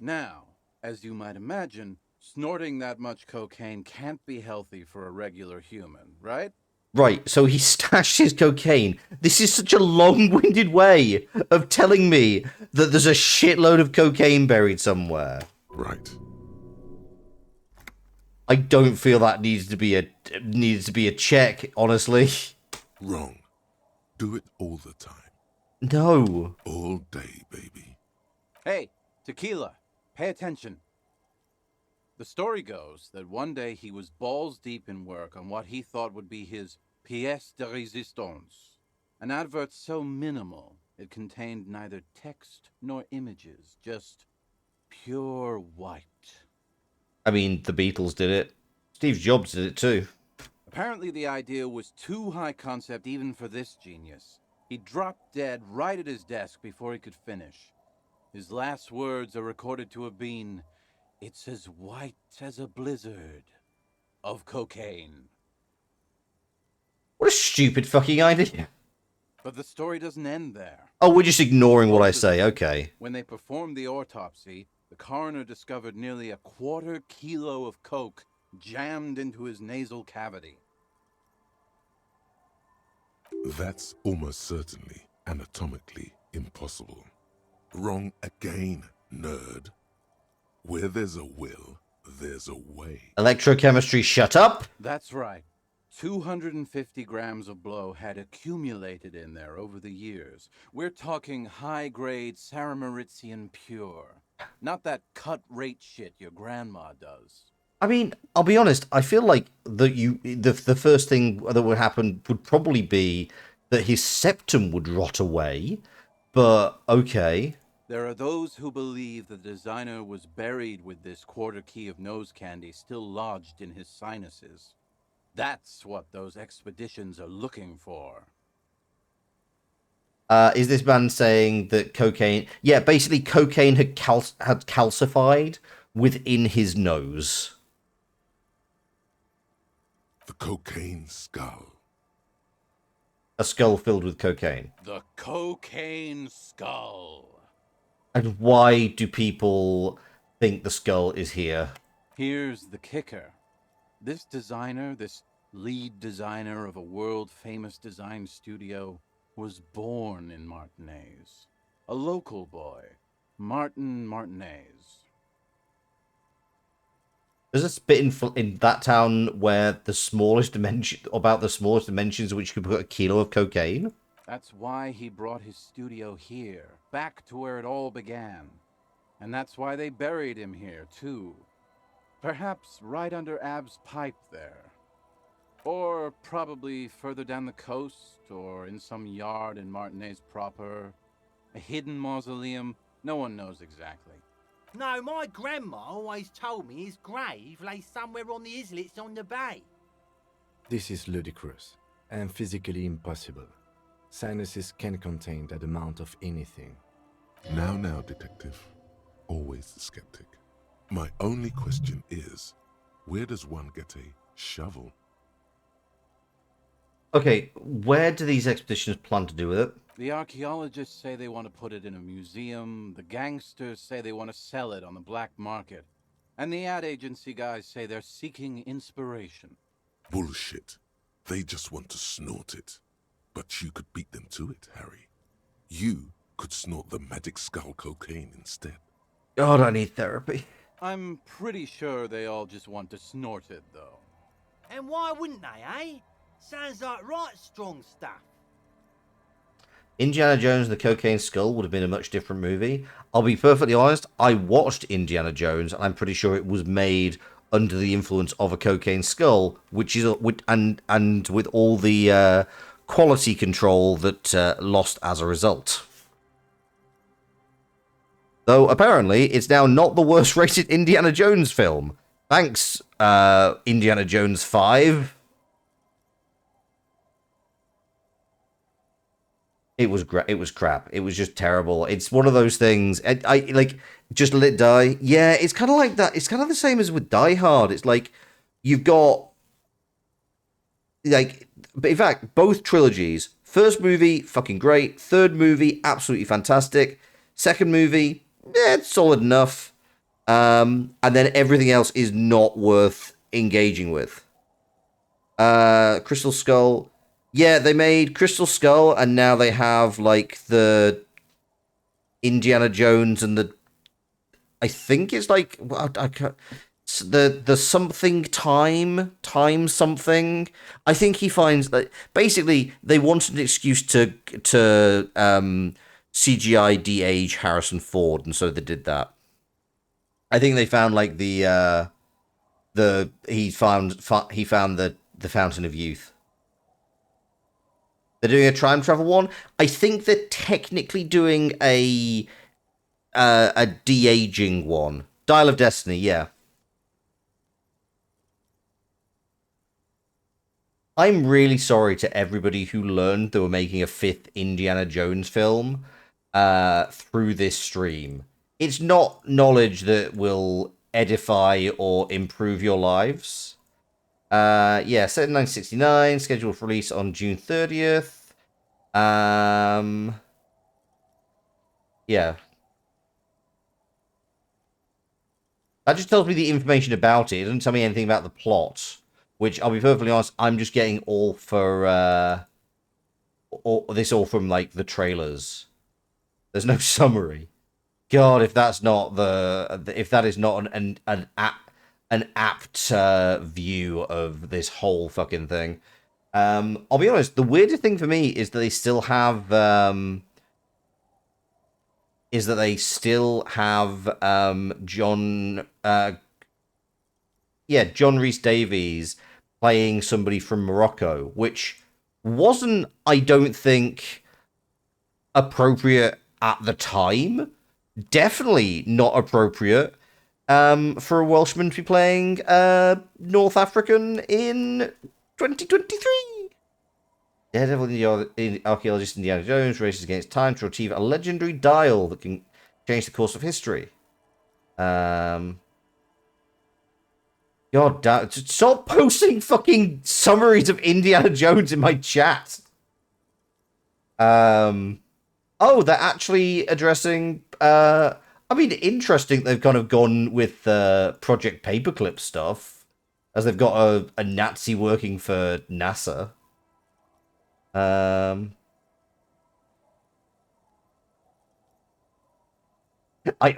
Now, as you might imagine, snorting that much cocaine can't be healthy for a regular human, right? Right, so he stashed his cocaine. This is such a long-winded way of telling me that there's a shitload of cocaine buried somewhere. Right. I don't feel that needs to be a check, honestly. Wrong. Do it all the time. No. All day, baby. Hey, tequila, pay attention. The story goes that one day he was balls deep in work on what he thought would be his pièce de résistance, an advert so minimal it contained neither text nor images, just pure white. I mean, the Beatles did it. Steve Jobs did it too. Apparently the idea was too high concept even for this genius. He dropped dead right at his desk before he could finish. His last words are recorded to have been, "It's as white as a blizzard of cocaine." What a stupid fucking idea. But the story doesn't end there. Oh, we're just ignoring what I say, okay. When they performed the autopsy, the coroner discovered nearly a quarter kilo of coke jammed into his nasal cavity. That's almost certainly anatomically impossible. Wrong again, nerd. Where there's a will, there's a way. Electrochemistry, shut up! That's right. 250 grams of blow had accumulated in there over the years. We're talking high-grade Saramaritsian pure. Not that cut-rate shit your grandma does. I mean, I'll be honest, I feel like the first thing that would happen would probably be that his septum would rot away, but okay. There are those who believe the designer was buried with this quarter key of nose candy still lodged in his sinuses. That's what those expeditions are looking for. Is this man saying that cocaine... Yeah, basically cocaine had calcified within his nose. The cocaine skull. A skull filled with cocaine. The cocaine skull. And why do people think the skull is here? Here's the kicker. This designer, this lead designer of a world-famous design studio, was born in Martinez. A local boy, Martin Martinez. There's a bit in that town where the smallest dimensions which could put a kilo of cocaine. That's why he brought his studio here, back to where it all began. And that's why they buried him here, too. Perhaps right under Ab's pipe there. Or probably further down the coast, or in some yard in Martinez proper. A hidden mausoleum, no one knows exactly. No, my grandma always told me his grave lay somewhere on the islets on the bay. This is ludicrous and physically impossible. Sinuses can contain that amount of anything. Now, detective. Always the skeptic. My only question is, where does one get a shovel? Okay, where do these expeditions plan to do with it? The archaeologists say they want to put it in a museum, the gangsters say they want to sell it on the black market, and the ad agency guys say they're seeking inspiration. Bullshit. They just want to snort it. But you could beat them to it, Harry. You could snort the magic skull cocaine instead. God, I need therapy. I'm pretty sure they all just want to snort it, though. And why wouldn't they, eh? Sounds like right strong stuff. Indiana Jones and the Cocaine Skull would have been a much different movie. I'll be perfectly honest, I watched Indiana Jones, and I'm pretty sure it was made under the influence of a cocaine skull, which is and with all the quality control that lost as a result. Though apparently it's now not the worst rated Indiana Jones film. Thanks, Indiana Jones 5. It was crap. It was just terrible. It's one of those things. I like just let it die. Yeah, it's kind of like that. It's kind of the same as with Die Hard. It's like you've got like, but in fact, both trilogies. First movie, fucking great. Third movie, absolutely fantastic. Second movie, it's solid enough. And then everything else is not worth engaging with. Crystal Skull. Yeah, they made Crystal Skull, and now they have, like, the Indiana Jones and the... I think it's, like... I can't, the something time something. I think he finds that... Basically, they wanted an excuse to CGI de-age Harrison Ford, and so they did that. I think they found, like, he found the Fountain of Youth. They're doing a time travel one. I think they're technically doing a de-aging one. Dial of Destiny, yeah. I'm really sorry to everybody who learned they were making a 5th Indiana Jones film through this stream. It's not knowledge that will edify or improve your lives. Yeah, set in 1969, scheduled for release on June 30th. Yeah. That just tells me the information about it. It doesn't tell me anything about the plot, which, I'll be perfectly honest, I'm just getting all for, all from, like, the trailers. There's no summary. God, if that's not if that is not an apt view of this whole fucking thing. I'll be honest, the weirdest thing for me is that they still have John Rhys Davies playing somebody from Morocco, which wasn't, I don't think, appropriate at the time. Definitely not appropriate for a Welshman to be playing North African in 2023. Daredevil, the archaeologist Indiana Jones, races against time to retrieve a legendary dial that can change the course of history. God damn, stop posting fucking summaries of Indiana Jones in my chat. Oh, they're actually addressing... I mean, interesting they've kind of gone with Project Paperclip stuff, as they've got a Nazi working for NASA. I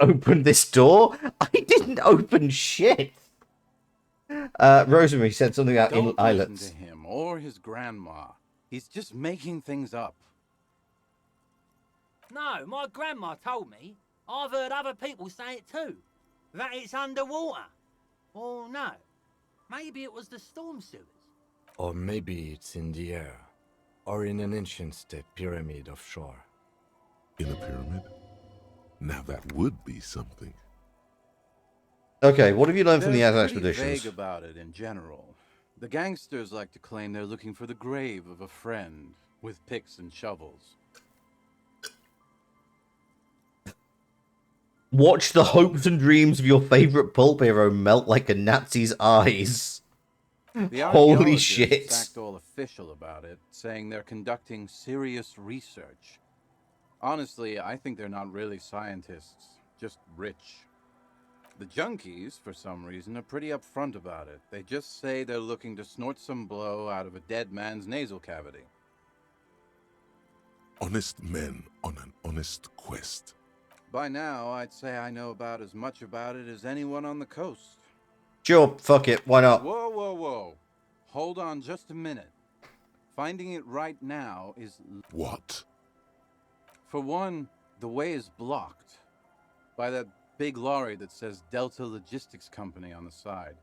opened this door? I didn't open shit! Rosemary said something about Don't islets. listen to him or his grandma. He's just making things up. No, my grandma told me. I've heard other people say it too. That it's underwater. Or no, maybe it was the storm sewers. Or maybe it's in the air. Or in an ancient state pyramid offshore. In a pyramid? Now that would be something. Okay, what have you learned from the They're Azaz pretty expeditions? vague about it in general. The gangsters like to claim they're looking for the grave of a friend with picks and shovels. Watch the hopes and dreams of your favorite pulp hero melt like a Nazi's eyes. The Holy archaeologists shit. act all official about it, saying they're conducting serious research. Honestly, I think they're not really scientists, just rich. The junkies, for some reason, are pretty upfront about it. They just say they're looking to snort some blow out of a dead man's nasal cavity. Honest men on an honest quest. By now, I'd say I know about as much about it as anyone on the coast. Sure, fuck it, why not? Whoa, whoa, whoa. Hold on just a minute. Finding it right now is... What? For one, the way is blocked by that big lorry that says Delta Logistics Company on the side.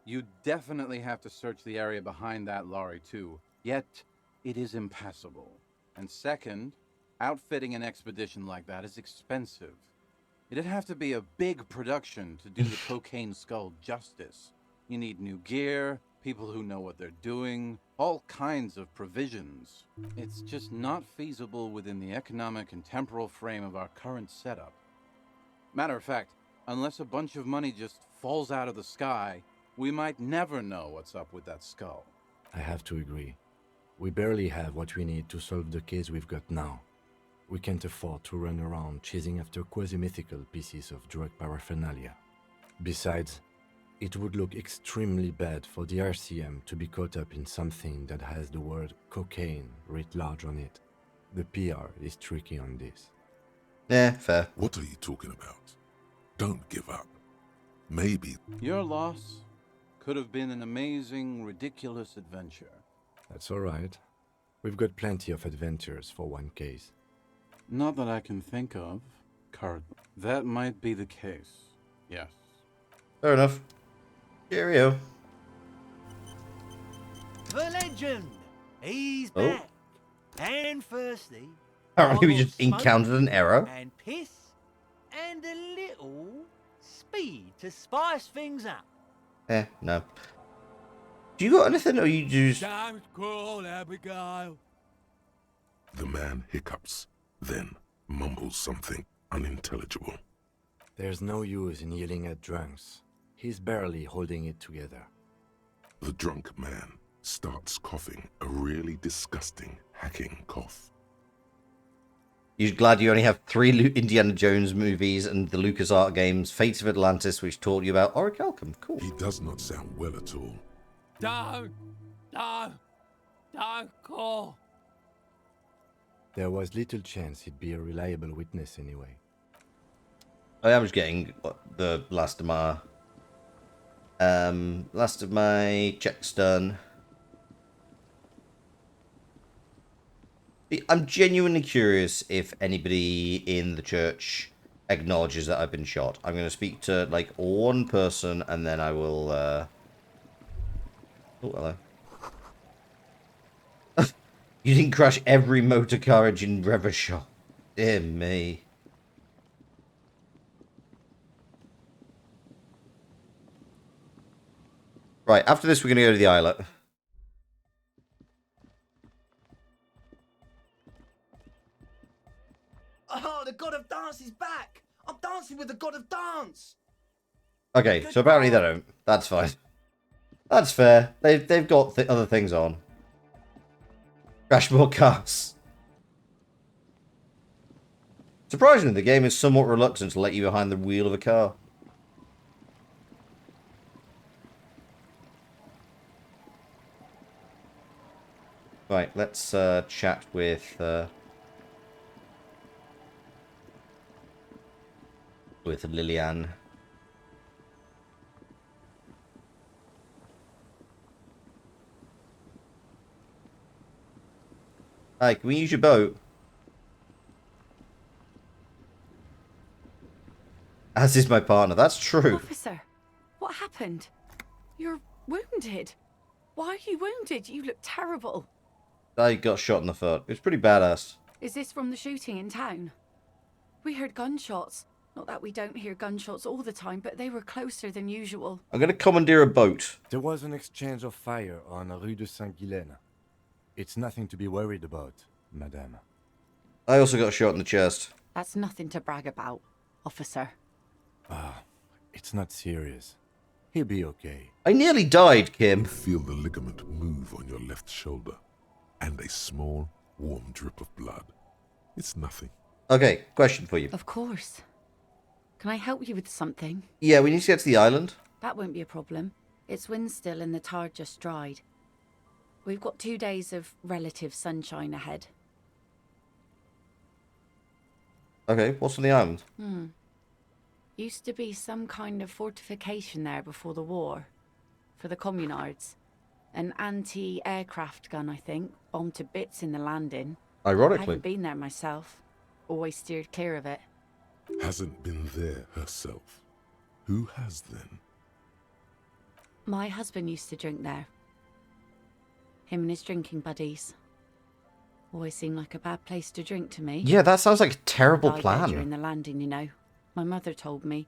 You definitely have to search the area behind that lorry too, yet it is impassable. And second, outfitting an expedition like that is expensive. It'd have to be a big production to do the cocaine skull justice. You need new gear, people who know what they're doing, all kinds of provisions. It's just not feasible within the economic and temporal frame of our current setup. Matter of fact, unless a bunch of money just falls out of the sky, we might never know what's up with that skull. I have to agree. We barely have what we need to solve the case we've got now. We can't afford to run around chasing after quasi-mythical pieces of drug paraphernalia. Besides, it would look extremely bad for the RCM to be caught up in something that has the word cocaine writ large on it. The PR is tricky on this. Yeah, fair. What are you talking about? Don't give up. Maybe. Your loss could have been an amazing, ridiculous adventure. That's all right. We've got plenty of adventures for one case. Not that I can think of, currently. That might be the case, yes. Fair enough. Cheerio. The legend! He's Oh. back. And firstly, Apparently we I will just smoke encountered an error. And piss and a little speed to spice things up. No. Do you got anything or you just... Don't call Abigail. The man hiccups, then mumbles something unintelligible. There's no use in yelling at drunks. He's barely holding it together. The drunk man starts coughing, a really disgusting, hacking cough. You're glad you only have 3 Indiana Jones movies and the LucasArts games, Fates of Atlantis, which taught you about orichalcum. Cool. He does not sound well at all. Don't call. There was little chance he'd be a reliable witness anyway. I am just getting the last of my checks done. I'm genuinely curious if anybody in the church acknowledges that I've been shot. I'm going to speak to like one person and then I will oh, hello. You didn't crash every motor car engine ever shot. Dear me. Right, after this we're going to go to the islet. Oh, the god of dance is back! I'm dancing with the god of dance! Okay, so apparently they don't. That's fine. That's fair. They've got other things on. Crash more cars. Surprisingly, the game is somewhat reluctant to let you behind the wheel of a car. Right, let's chat with Lillian. Hi, can we use your boat? As is my partner. That's true. Officer, what happened? You're wounded. Why are you wounded? You look terrible. I got shot in the foot. It was pretty badass. Is this from the shooting in town? We heard gunshots. Not that we don't hear gunshots all the time, but they were closer than usual. I'm going to commandeer a boat. There was an exchange of fire on Rue de Saint-Guylaine. It's nothing to be worried about, madame. I also got shot in the chest. That's nothing to brag about, officer. It's not serious. He'll be okay. I nearly died, Kim. Feel the ligament move on your left shoulder, and a small, warm drip of blood. It's nothing. Okay, question for you. Of course. Can I help you with something? Yeah, we need to get to the island. That won't be a problem. It's wind still and the tar just dried. We've got 2 days of relative sunshine ahead. Okay, what's on the island? Used to be some kind of fortification there before the war. For the communards. An anti-aircraft gun, I think. Bombed to bits in the landing. I Ironically. haven't been there myself. Always steered clear of it. Hasn't been there herself. Who has then? My husband used to drink there. Him and his drinking buddies. Always seemed like a bad place to drink to me. Yeah, that sounds like a terrible Died there plan. during the landing, you know. My mother told me.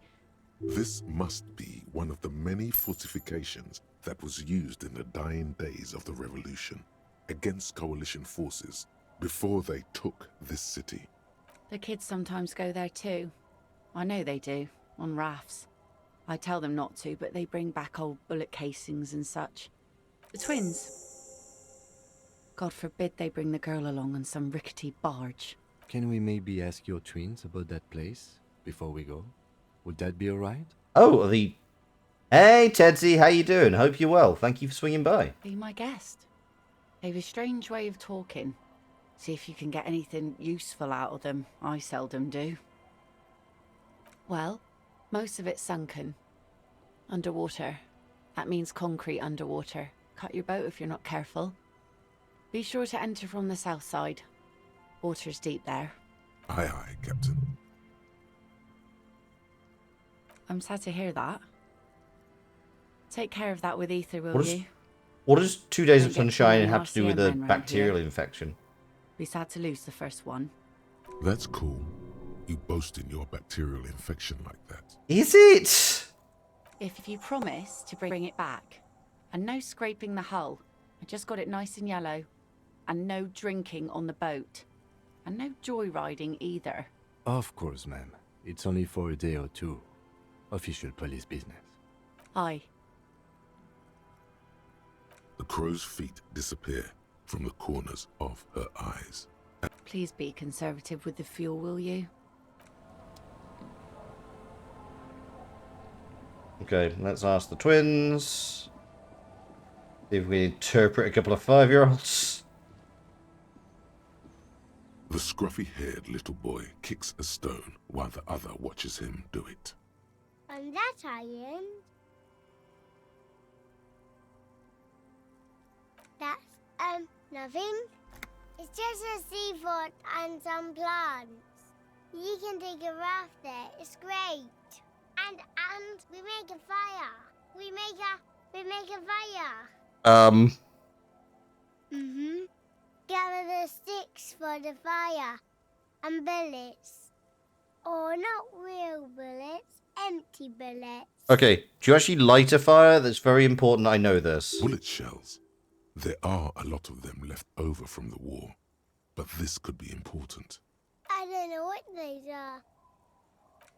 This must be one of the many fortifications that was used in the dying days of the revolution against coalition forces before they took this city. The kids sometimes go there too. I know they do, on rafts. I tell them not to, but they bring back old bullet casings and such. The twins. God forbid they bring the girl along on some rickety barge. Can we maybe ask your twins about that place before we go? Would that be alright? Oh, the... Hey, Tedsy, how you doing? Hope you're well. Thank you for swinging by. Be my guest. They've a strange way of talking. See if you can get anything useful out of them. I seldom do. Well, most of it's sunken. Underwater. That means concrete underwater. Cut your boat if you're not careful. Be sure to enter from the south side. Water's deep there. Aye, aye, Captain. I'm sad to hear that. Take care of that with ether, will you? What does 2 days of Don't get too sunshine many have to do with a RCM men round bacterial here. infection? Be sad to lose the first one. That's cool. You boasting your bacterial infection like that. Is it? If you promise to bring it back. And no scraping the hull. I just got it nice and yellow. And no drinking on the boat. And no joyriding either. Of course, ma'am. It's only for a day or two. Official police business. Aye. The crow's feet disappear from the corners of her eyes. Please be conservative with the fuel, will you? Okay, let's ask the twins. See if we interpret a couple of 5-year-olds. The scruffy-haired little boy kicks a stone while the other watches him do it. On that island. That's, nothing. It's just a seafort and some plants. You can take a raft there. It's great. And we make a fire. We make a fire. Gather the sticks for the fire. And bullets. Or not real bullets, empty bullets. Okay, do you actually light a fire? That's very important. I know this. Bullet shells. There are a lot of them left over from the war, but this could be important. I don't know what those are.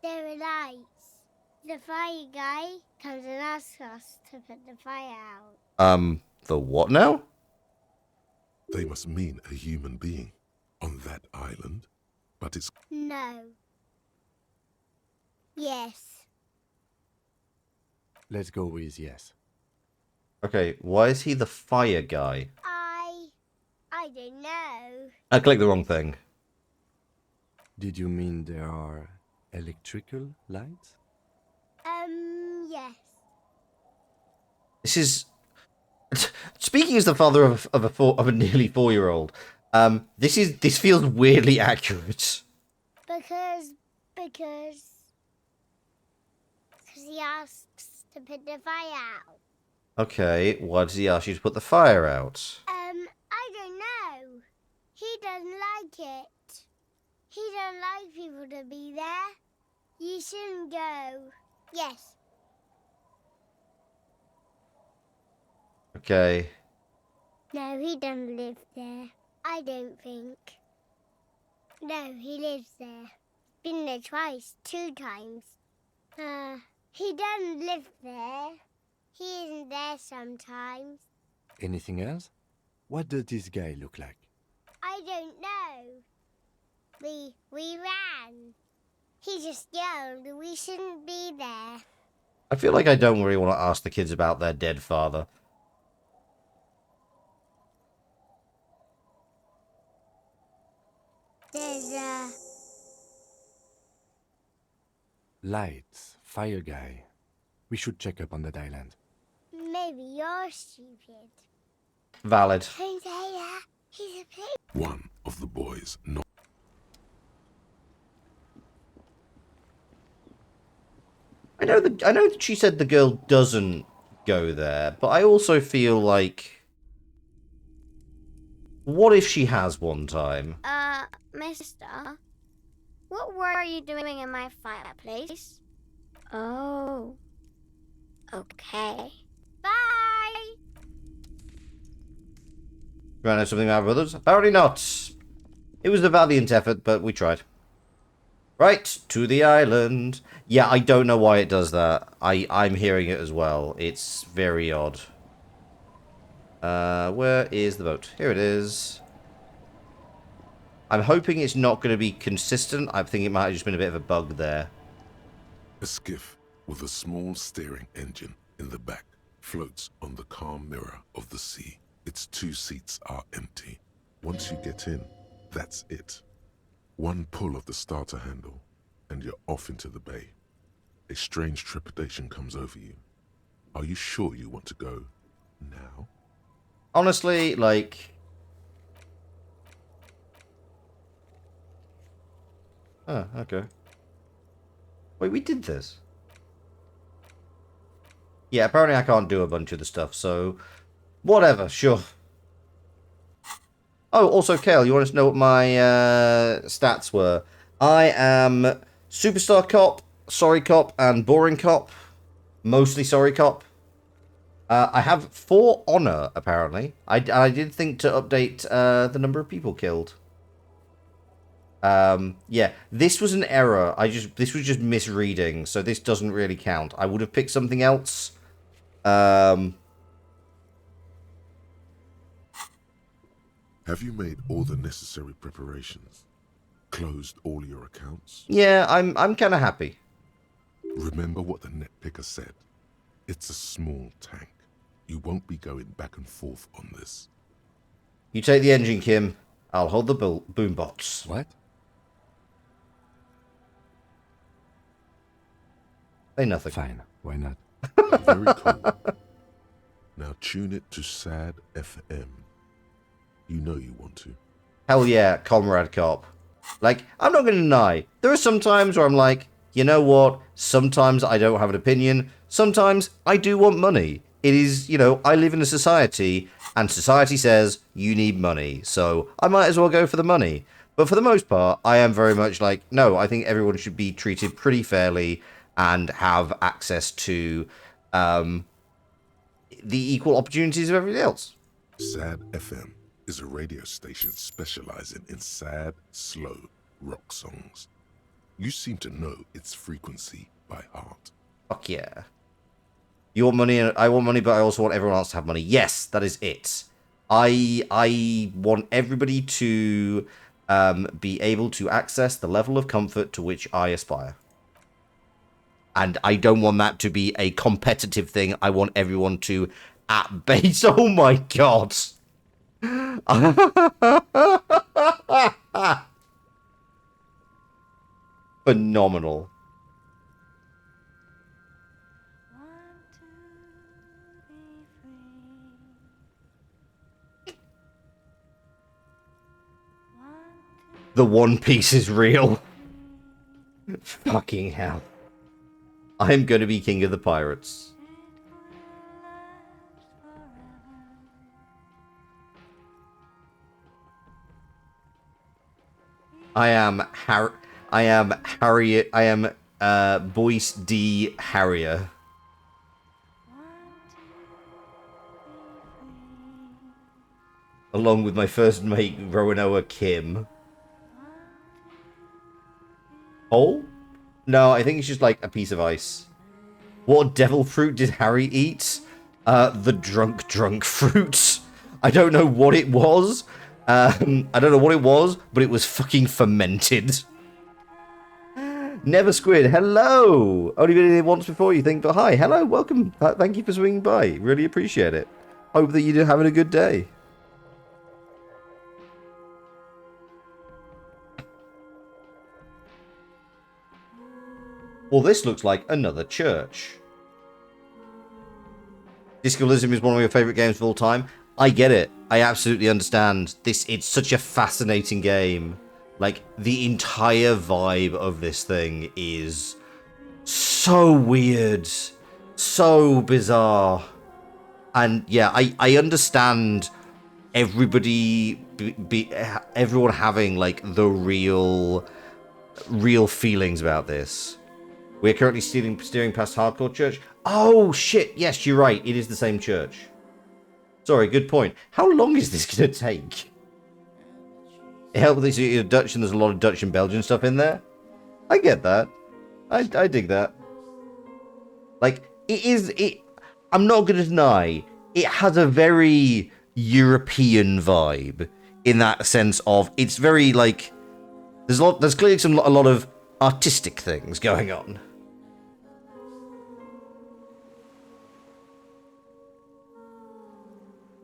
They're lights. The fire guy comes and asks us to put the fire out. The what now? They must mean a human being on that island, but it's... No. Yes. Let's go with yes. Okay, why is he the fire guy? I don't know. I clicked the wrong thing. Did you mean there are electrical lights? Yes. This is... Speaking as the father of a nearly 4-year-old, this feels weirdly accurate. Because he asks to put the fire out. Okay, why does he ask you to put the fire out? I don't know. He doesn't like it. He don't like people to be there. You shouldn't go. Yes. Okay. No, he doesn't live there. I don't think. No, he lives there. Been there twice, 2 times. He doesn't live there. He isn't there sometimes. Anything else? What does this guy look like? I don't know. We ran. He just yelled we shouldn't be there. I feel like I don't really want to ask the kids about their dead father. There's Lights, fire guy. We should check up on that island. maybe you're stupid. Valid. Don't say that. He's a pig. One of the boys knocked. I know that she said the girl doesn't go there, but I also feel like, what if she has one time? Mister, what were you doing in my fireplace? Oh. Okay. Bye! Do I know something about brothers? Apparently not. It was a valiant effort, but we tried. Right, to the island. Yeah, I don't know why it does that. I'm hearing it as well. It's very odd. Where is the boat? Here it is. I'm hoping it's not going to be consistent. I think it might have just been a bit of a bug there. A skiff with a small steering engine in the back floats on the calm mirror of the sea. Its 2 seats are empty. Once you get in, that's it. One pull of the starter handle, and you're off into the bay. A strange trepidation comes over you. Are you sure you want to go now? Honestly, like... Oh, okay. Wait, we did this? Yeah, apparently I can't do a bunch of the stuff, so... Whatever, sure. Oh, also, Kale, you want to know what my stats were? I am Superstar Cop, Sorry Cop, and Boring Cop. Mostly Sorry Cop. I have 4 Honor, apparently. I did think to update the number of people killed. Yeah, this was an error. This was just misreading, so this doesn't really count. I would have picked something else. Have you made all the necessary preparations? Closed all your accounts? Yeah, I'm kind of happy. Remember what the net picker said. It's a small tank. You won't be going back and forth on this. You take the engine, Kim. I'll hold the boombox. What? Say nothing. Fine, why not? Very cool. Now tune it to Sad FM. You know you want to. Hell yeah, Comrade Cop. Like, I'm not going to deny. There are some times where I'm like, you know what? Sometimes I don't have an opinion. Sometimes I do want money. It is, you know, I live in a society, and society says you need money. So I might as well go for the money. But for the most part, I am very much like, no, I think everyone should be treated pretty fairly and have access to the equal opportunities of everybody else. Sad FM is a radio station specializing in sad, slow rock songs. You seem to know its frequency by heart. Fuck yeah. You want money, I want money, but I also want everyone else to have money. Yes, that is it. I want everybody to be able to access the level of comfort to which I aspire. And I don't want that to be a competitive thing. I want everyone to at base. Oh my god. Phenomenal. The One Piece is real. Fucking hell. I'm going to be king of the pirates. I am Harriet. I am Boyce D. Harrier. Along with my first mate, Roanoa Kim. Oh? No, I think it's just like a piece of ice. What devil fruit did Harry eat? The drunk fruit. I don't know what it was. I don't know what it was, but it was fucking fermented. Never Squid, hello! Only been here once before, you think, but hi, hello, welcome. Thank you for swinging by. Really appreciate it. Hope that you're having a good day. Well, this looks like another church. Disco Elysium is one of your favourite games of all time. I get it. I absolutely understand. It's such a fascinating game. Like, the entire vibe of this thing is so weird. So bizarre. And yeah, I understand everybody, everyone having, like, the real feelings about this. We're currently steering past Hardcore Church. Oh, shit. Yes, you're right. It is the same church. Sorry, good point. How long is this going to take? It helps that you're Dutch and there's a lot of Dutch and Belgian stuff in there. I get that. I dig that. Like, I'm not going to deny, it has a very European vibe in that sense of, it's very, like, there's clearly a lot of artistic things going on.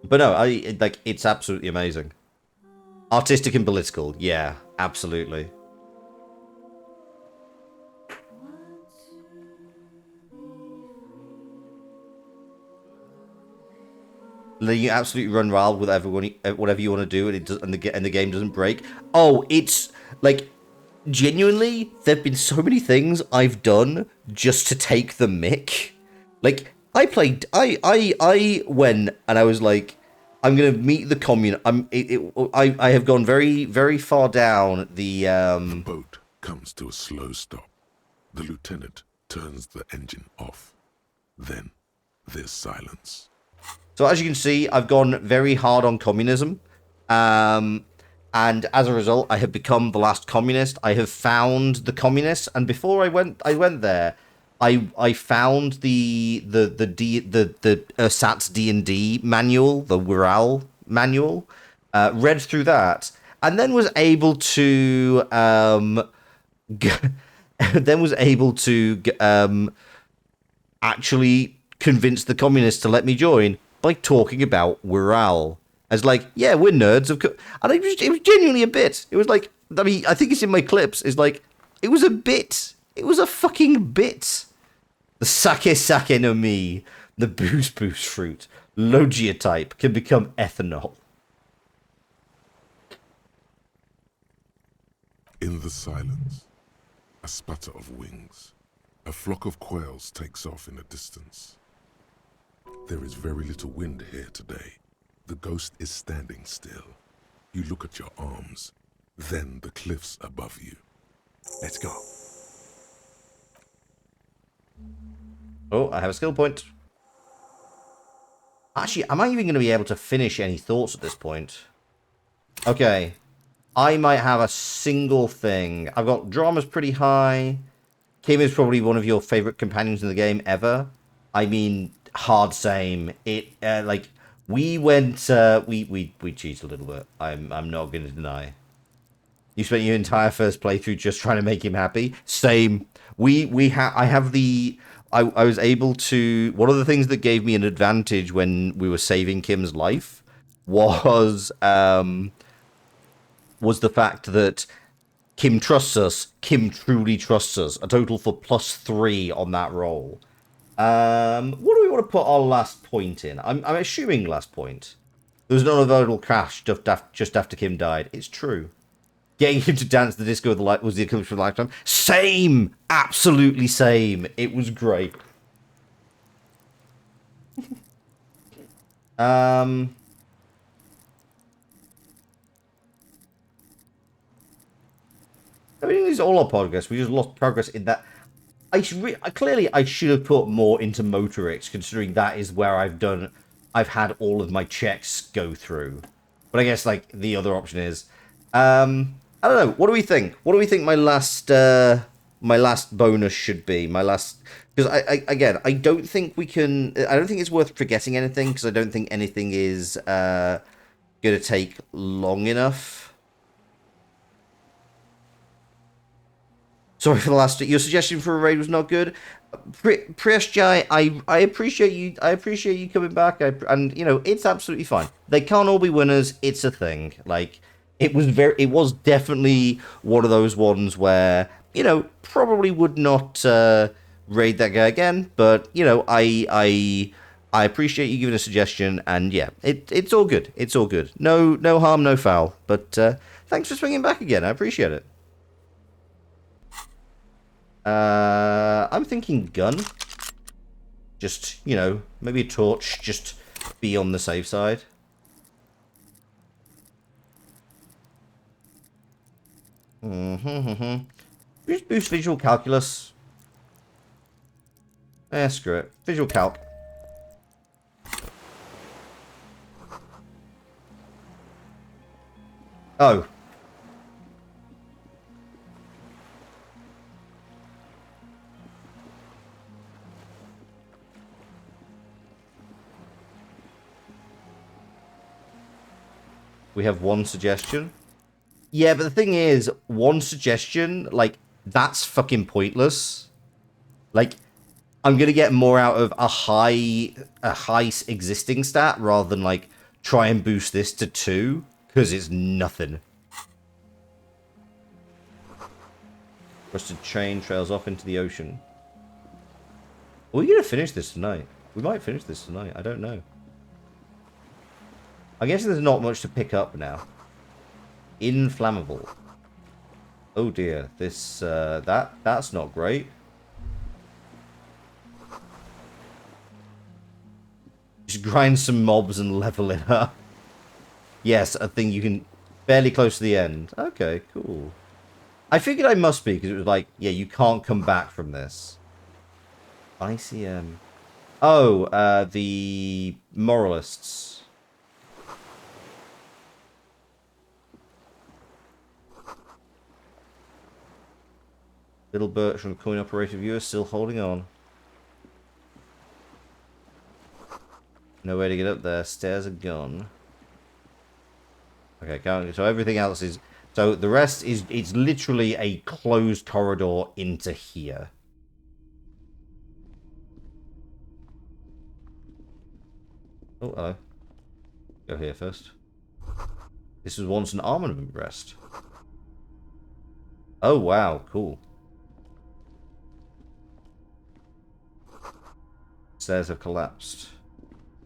But no, it's absolutely amazing. Artistic and political, yeah, absolutely. You absolutely run wild with whatever you want to do, and the game doesn't break. Oh, it's like, genuinely, there've been so many things I've done just to take the mick. Like, I went and I was like, I'm gonna meet the I have gone very, very far down the The boat comes to a slow stop. The lieutenant turns the engine off. Then there's silence. So as you can see, I've gone very hard on communism. And as a result, I have become the last communist. I have found the communists, and before I went there, I found the Ersatz D&D manual, the Wirral manual, read through that, and then was able to actually convince the communists to let me join by talking about Wirral. As like, yeah, we're nerds, of course. And it was genuinely a bit. It was like, I mean, I think it's in my clips. It's like, it was a bit. It was a fucking bit. The sake no mi, the booze fruit, Logia type can become ethanol. In the silence, a sputter of wings. A flock of quails takes off in the distance. There is very little wind here today. The ghost is standing still. You look at your arms, then the cliffs above you. Let's go. Oh, I have a skill point. Actually, am I even going to be able to finish any thoughts at this point? Okay. I might have a single thing. I've got drama's pretty high. Kim is probably one of your favorite companions in the game ever. I mean, hard same. It, like, we went, we cheated a little bit. I'm not going to deny. You spent your entire first playthrough just trying to make him happy. Same. I have the... I was able to... One of the things that gave me an advantage when we were saving Kim's life was the fact that Kim trusts us. Kim truly trusts us. A total for +3 on that roll. What do we want to put our last point in? I'm assuming last point. There was an unavoidable crash just after Kim died. It's true. Getting him to dance the disco with the light was the accomplishment of a lifetime. Same, absolutely same. It was great. I mean, it's all our progress. We just lost progress in that. Clearly I should have put more into Motorix, considering that is where I've had all of my checks go through. But I guess like the other option is, I don't know. What do we think? What do we think my last bonus should be? My last, because I don't think we can. I don't think it's worth forgetting anything, because I don't think anything is gonna take long enough. Sorry for the last. Your suggestion for a raid was not good. Priashjai, I appreciate you. I appreciate you coming back. And you know, it's absolutely fine. They can't all be winners. It's a thing. Like it was definitely one of those ones where, you know, probably would not raid that guy again. But you know, I appreciate you giving a suggestion. And yeah, it's all good. It's all good. No harm, no foul. But thanks for swinging back again. I appreciate it. I'm thinking gun. Just, you know, maybe a torch, just be on the safe side. Just boost visual calculus. Screw it. Visual calc. Oh. We have one suggestion. Yeah, but the thing is, one suggestion, like, that's fucking pointless. Like, I'm gonna get more out of a high existing stat rather than, like, try and boost this to 2, because it's nothing. Rusted chain trails off into the ocean. Are we gonna finish this tonight? We might finish this tonight, I don't know. I guess there's not much to pick up now. Inflammable. Oh dear, this, that's not great. Just grind some mobs and level it up. Yes, a thing you can, fairly close to the end. Okay, cool. I figured I must be, because it was like, yeah, you can't come back from this. ICM. Oh, the moralists. Little Birch from Coin Operator Viewer still holding on. No way to get up there. Stairs are gone. Okay, so everything else is... So the rest is... It's literally a closed corridor into here. Oh, hello. Go here first. This was once an armament rest. Oh, wow. Cool. Stairs have collapsed.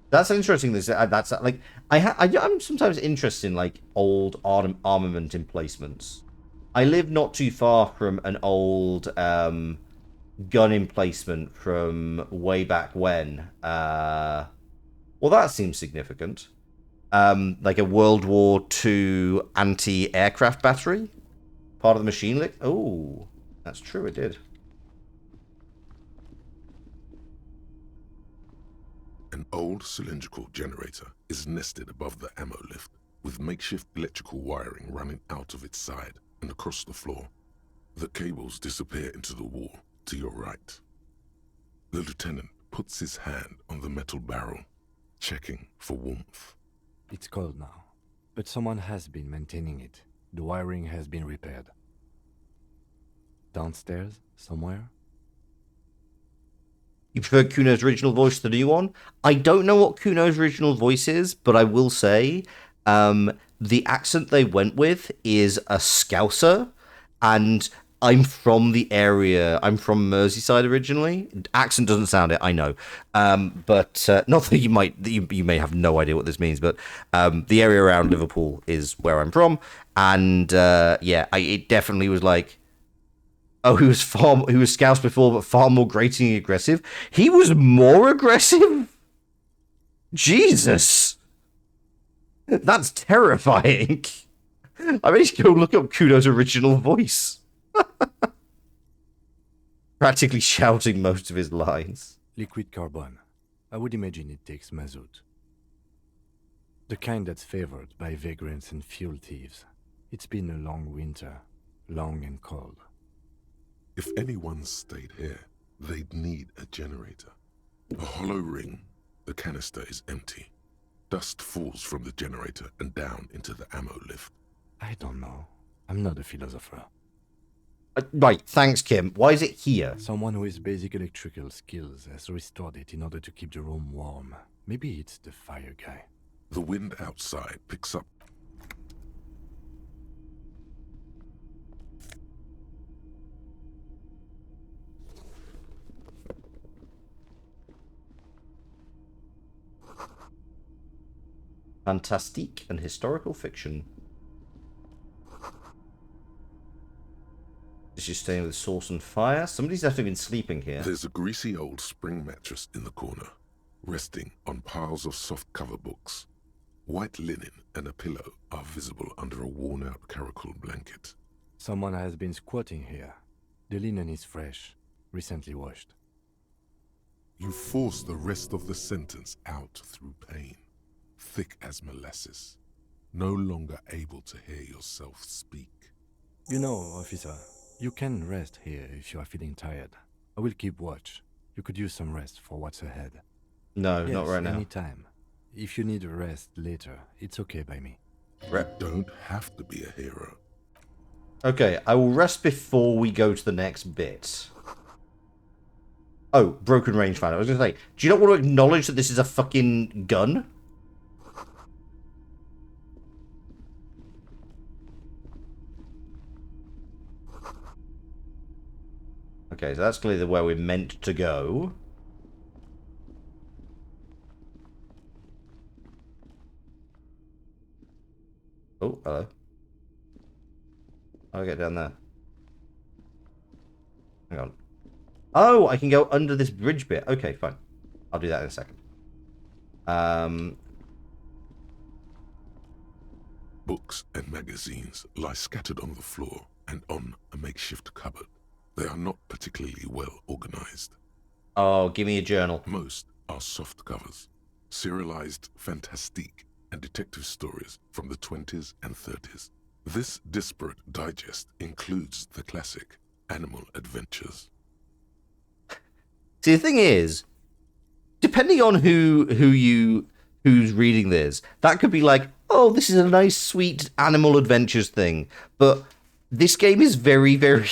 That's interesting. That's like I'm sometimes interested in like old armament emplacements. I live not too far from an old gun emplacement from way back when. Well, that seems significant. Like a World War II anti-aircraft battery, part of the machine lick. Oh, that's true. It did. An old cylindrical generator is nested above the ammo lift, with makeshift electrical wiring running out of its side and across the floor. The cables disappear into the wall to your right. The lieutenant puts his hand on the metal barrel, checking for warmth. It's cold now, but someone has been maintaining it. The wiring has been repaired. Downstairs, somewhere? You prefer Kuno's original voice to the new one? I don't know what Kuno's original voice is, but I will say the accent they went with is a Scouser, and I'm from the area. I'm from Merseyside originally. Accent doesn't sound it, I know. But not that you may have no idea what this means, but the area around Liverpool is where I'm from. And yeah, it definitely was like, oh, he was Scouse before, but far more gratingly aggressive. He was more aggressive? Jesus. That's terrifying. I need to go look up Kuno's original voice. Practically shouting most of his lines. Liquid carbon. I would imagine it takes mazout. The kind that's favored by vagrants and fuel thieves. It's been a long winter, long and cold. If anyone stayed here, they'd need a generator. A hollow ring, the canister is empty. Dust falls from the generator and down into the ammo lift. I don't know. I'm not a philosopher. Right, thanks, Kim. Why is it here? Someone who has basic electrical skills has restored it in order to keep the room warm. Maybe it's the fire guy. The wind outside picks up. Fantastique and historical fiction. Is she staying with Sauce and Fire? Somebody's definitely been sleeping here. There's a greasy old spring mattress in the corner, resting on piles of soft cover books. White linen and a pillow are visible under a worn-out caracal blanket. Someone has been squatting here. The linen is fresh, recently washed. You force the rest of the sentence out through pain, thick as molasses, no longer able to hear yourself speak. You know, officer, you can rest here if you are feeling tired. I will keep watch. You could use some rest for what's ahead. No, yes, not right now. Anytime. If you need a rest later, it's okay by me. You don't have to be a hero. Okay, I will rest before we go to the next bit. Oh, broken rangefinder. I was going to say, do you not want to acknowledge that this is a fucking gun? Okay, so that's clearly where we're meant to go. Oh, hello. How do I get down there? Hang on. Oh, I can go under this bridge bit. Okay, fine. I'll do that in a second. Books and magazines lie scattered on the floor and on a makeshift cupboard. They are not particularly well organized. Oh, give me a journal. Most are soft covers, serialized fantastique and detective stories from the 20s and 30s. This disparate digest includes the classic Animal Adventures. See, the thing is, depending on who's reading this, that could be like, oh, this is a nice, sweet Animal Adventures thing. But this game is very, very...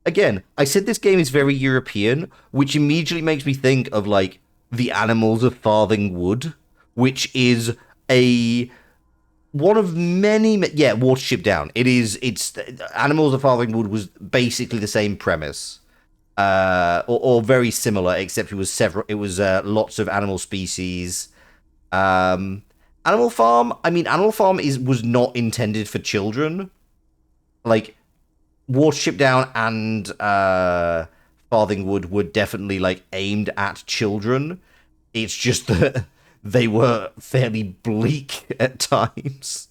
Again, I said this game is very European, which immediately makes me think of, like, The Animals of Farthing Wood, which is one of many... Yeah, Watership Down. It's Animals of Farthing Wood was basically the same premise. Or very similar, except it was lots of animal species. Animal Farm, Animal Farm was not intended for children. Like, Watership Down and Farthing Wood were definitely, like, aimed at children. It's just that they were fairly bleak at times.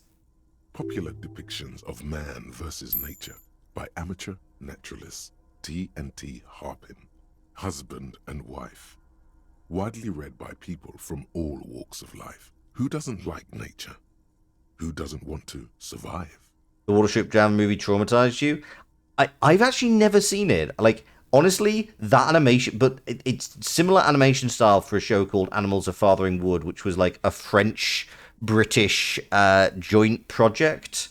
Popular depictions of man versus nature by amateur naturalists T&T Harpin, husband and wife. Widely read by people from all walks of life. Who doesn't like nature? Who doesn't want to survive? The Watership Down movie traumatized you? I've actually never seen it. Like, honestly, that animation, but it's similar animation style for a show called Animals of Farthing Wood, which was like a French-British joint project.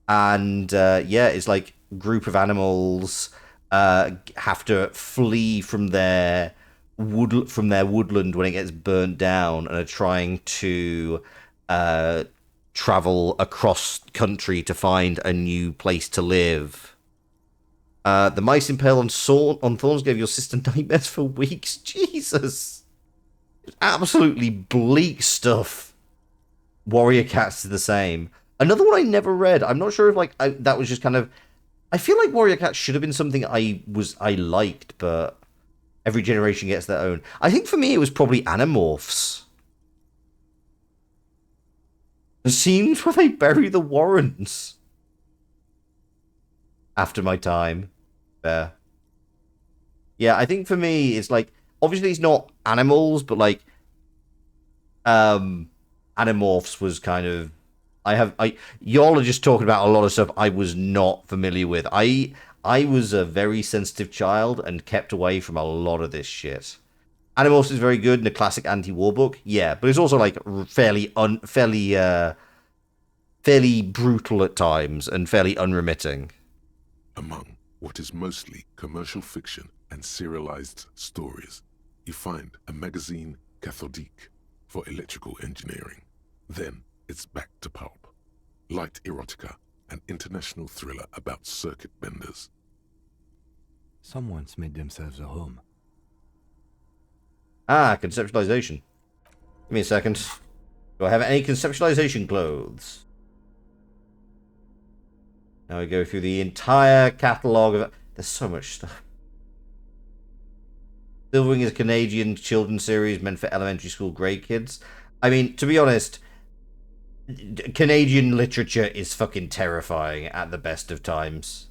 And yeah, it's like group of animals have to flee from their woodland when it gets burnt down and are trying to travel across country to find a new place to live. The mice impaled on thorns gave your sister nightmares for weeks. Jesus. Absolutely bleak stuff. Warrior Cats is the same. Another one I never read. I'm not sure if like that was just kind of. I feel like Warrior Cats should have been something I liked, but every generation gets their own. I think for me it was probably Animorphs. The scenes where they bury the Warrens. After my time. Fair. Yeah, I think for me it's like obviously it's not animals, but like Animorphs was kind of y'all are just talking about a lot of stuff I was not familiar with. I was a very sensitive child and kept away from a lot of this shit. Animorphs is very good in a classic anti-war book, yeah, but it's also like fairly brutal at times and fairly unremitting. Among what is mostly commercial fiction and serialized stories, you find a magazine cathodique for electrical engineering. Then it's back to pulp. Light erotica, an international thriller about circuit benders. Someone's made themselves a home. Ah, conceptualization. Give me a second. Do I have any conceptualization clothes? Now we go through the entire catalogue of... There's so much stuff. Silverwing is a Canadian children's series meant for elementary school grade kids. I mean, to be honest, Canadian literature is fucking terrifying at the best of times.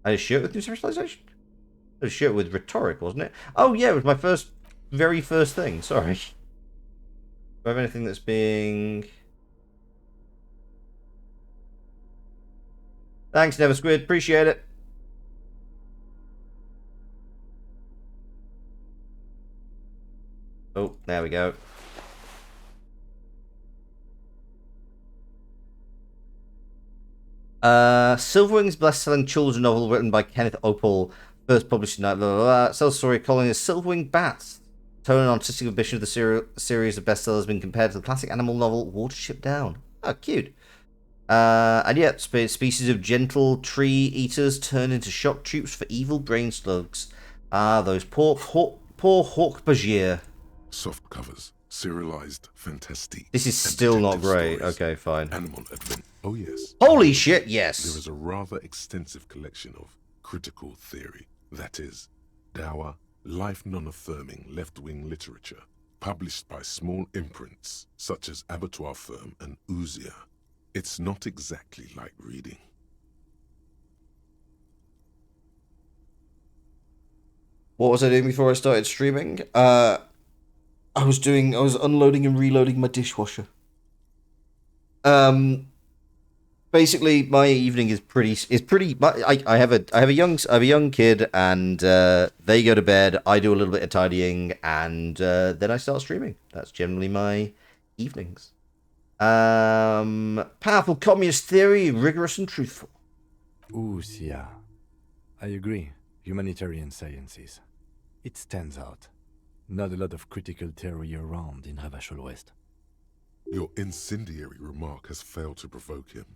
I had a shirt with conceptualization? A shirt with rhetoric, wasn't it? Oh yeah, it was my very first thing. Sorry. Do I have anything that's being... Thanks, Never Squid. Appreciate it. Oh, there we go. Silverwing's best-selling children's novel written by Kenneth Opel, first published in... Sells story calling it Silverwing Bats. Tone and artistic ambition of the series of bestsellers has been compared to the classic animal novel Watership Down. Oh, cute. And yeah, species of gentle tree eaters turn into shock troops for evil brain slugs. Ah, those poor hawk bagier. Soft covers, serialized, fantastique. This is still not great. Stories, okay, fine. Animal adventure. Oh yes. Holy shit, yes. There is a rather extensive collection of critical theory, that is, dour, life non-affirming left-wing literature, published by small imprints such as Abattoir Firm and Ouzia. It's not exactly like reading. What was I doing before I started streaming? I was unloading and reloading my dishwasher. Basically, my evening is pretty. I have a young kid, and they go to bed. I do a little bit of tidying, and then I start streaming. That's generally my evenings. Powerful communist theory, rigorous and truthful. Ouzia. I agree. Humanitarian sciences. It stands out. Not a lot of critical theory around in Ravachol West. Your incendiary remark has failed to provoke him.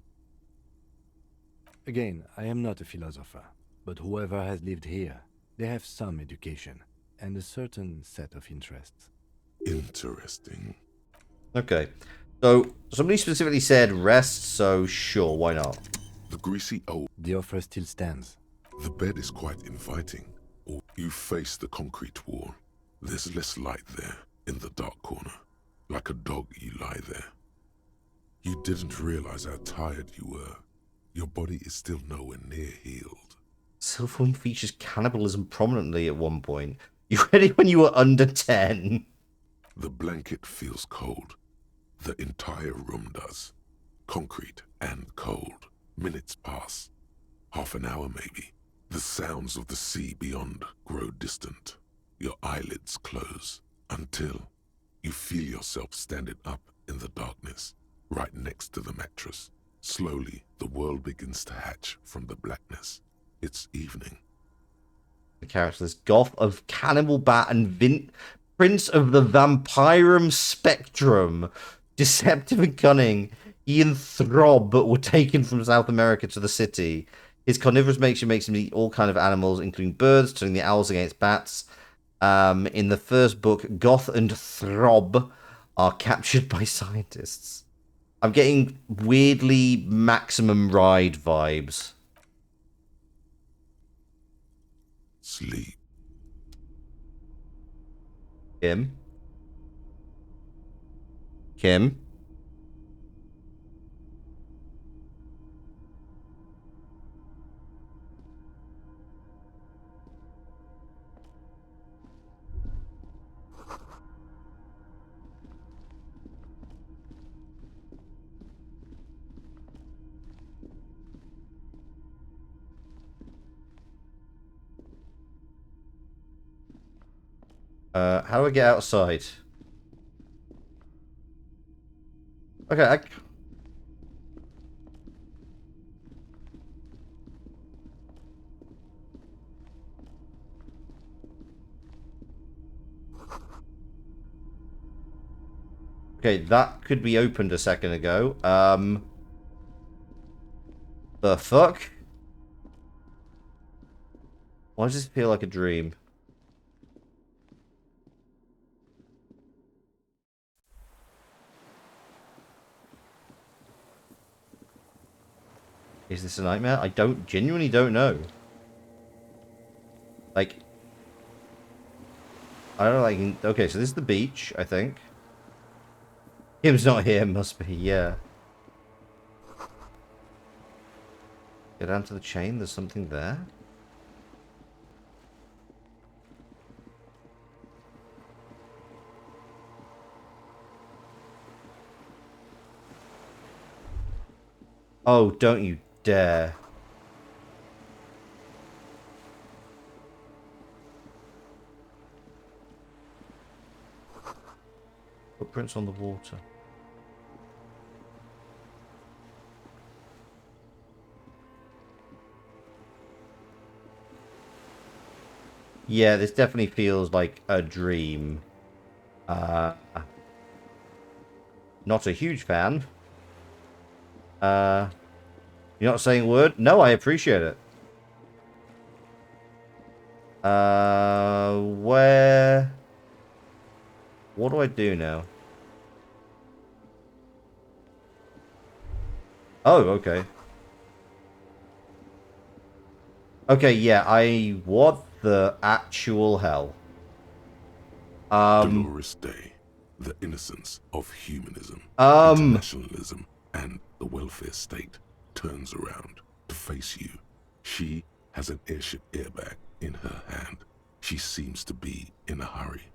Again, I am not a philosopher, but whoever has lived here, they have some education and a certain set of interests. Interesting. Okay. So, somebody specifically said rest, so sure, why not? The greasy old... The offer still stands. The bed is quite inviting. Or you face the concrete wall. There's less light there, in the dark corner. Like a dog, you lie there. You didn't realize how tired you were. Your body is still nowhere near healed. Silverwing features cannibalism prominently at one point. You read it when you were under 10. The blanket feels cold. The entire room does. Concrete and cold. Minutes pass. Half an hour maybe. The sounds of the sea beyond grow distant. Your eyelids close until you feel yourself standing up in the darkness, right next to the mattress. Slowly, the world begins to hatch from the blackness. It's evening. The characters: Goth of Cannibal Bat and Prince of the Vampirum Spectrum. Deceptive and cunning, Ian Throb were taken from South America to the city. His carnivorous nature makes him eat all kind of animals, including birds, turning the owls against bats. In the first book, Goth and Throb are captured by scientists. I'm getting weirdly Maximum Ride vibes. Sleep. Kim? Kim? How do I get outside? Okay, Okay, that could be opened a second ago. The fuck? Why does this feel like a dream? Is this a nightmare? I genuinely don't know. Like, I don't know, like, okay, so this is the beach, I think. Kim's not here, must be, yeah. Get down to the chain, there's something there. Oh, don't you dare. Footprints on the water. Yeah, this definitely feels like a dream. Not a huge fan. You're not saying a word? No, I appreciate it. Where... What do I do now? Oh, okay. Okay, yeah, what the actual hell? Dolores Day, the innocence of humanism, internationalism, and the welfare state turns around to face you. She has an airship airbag in her hand. She seems to be in a hurry.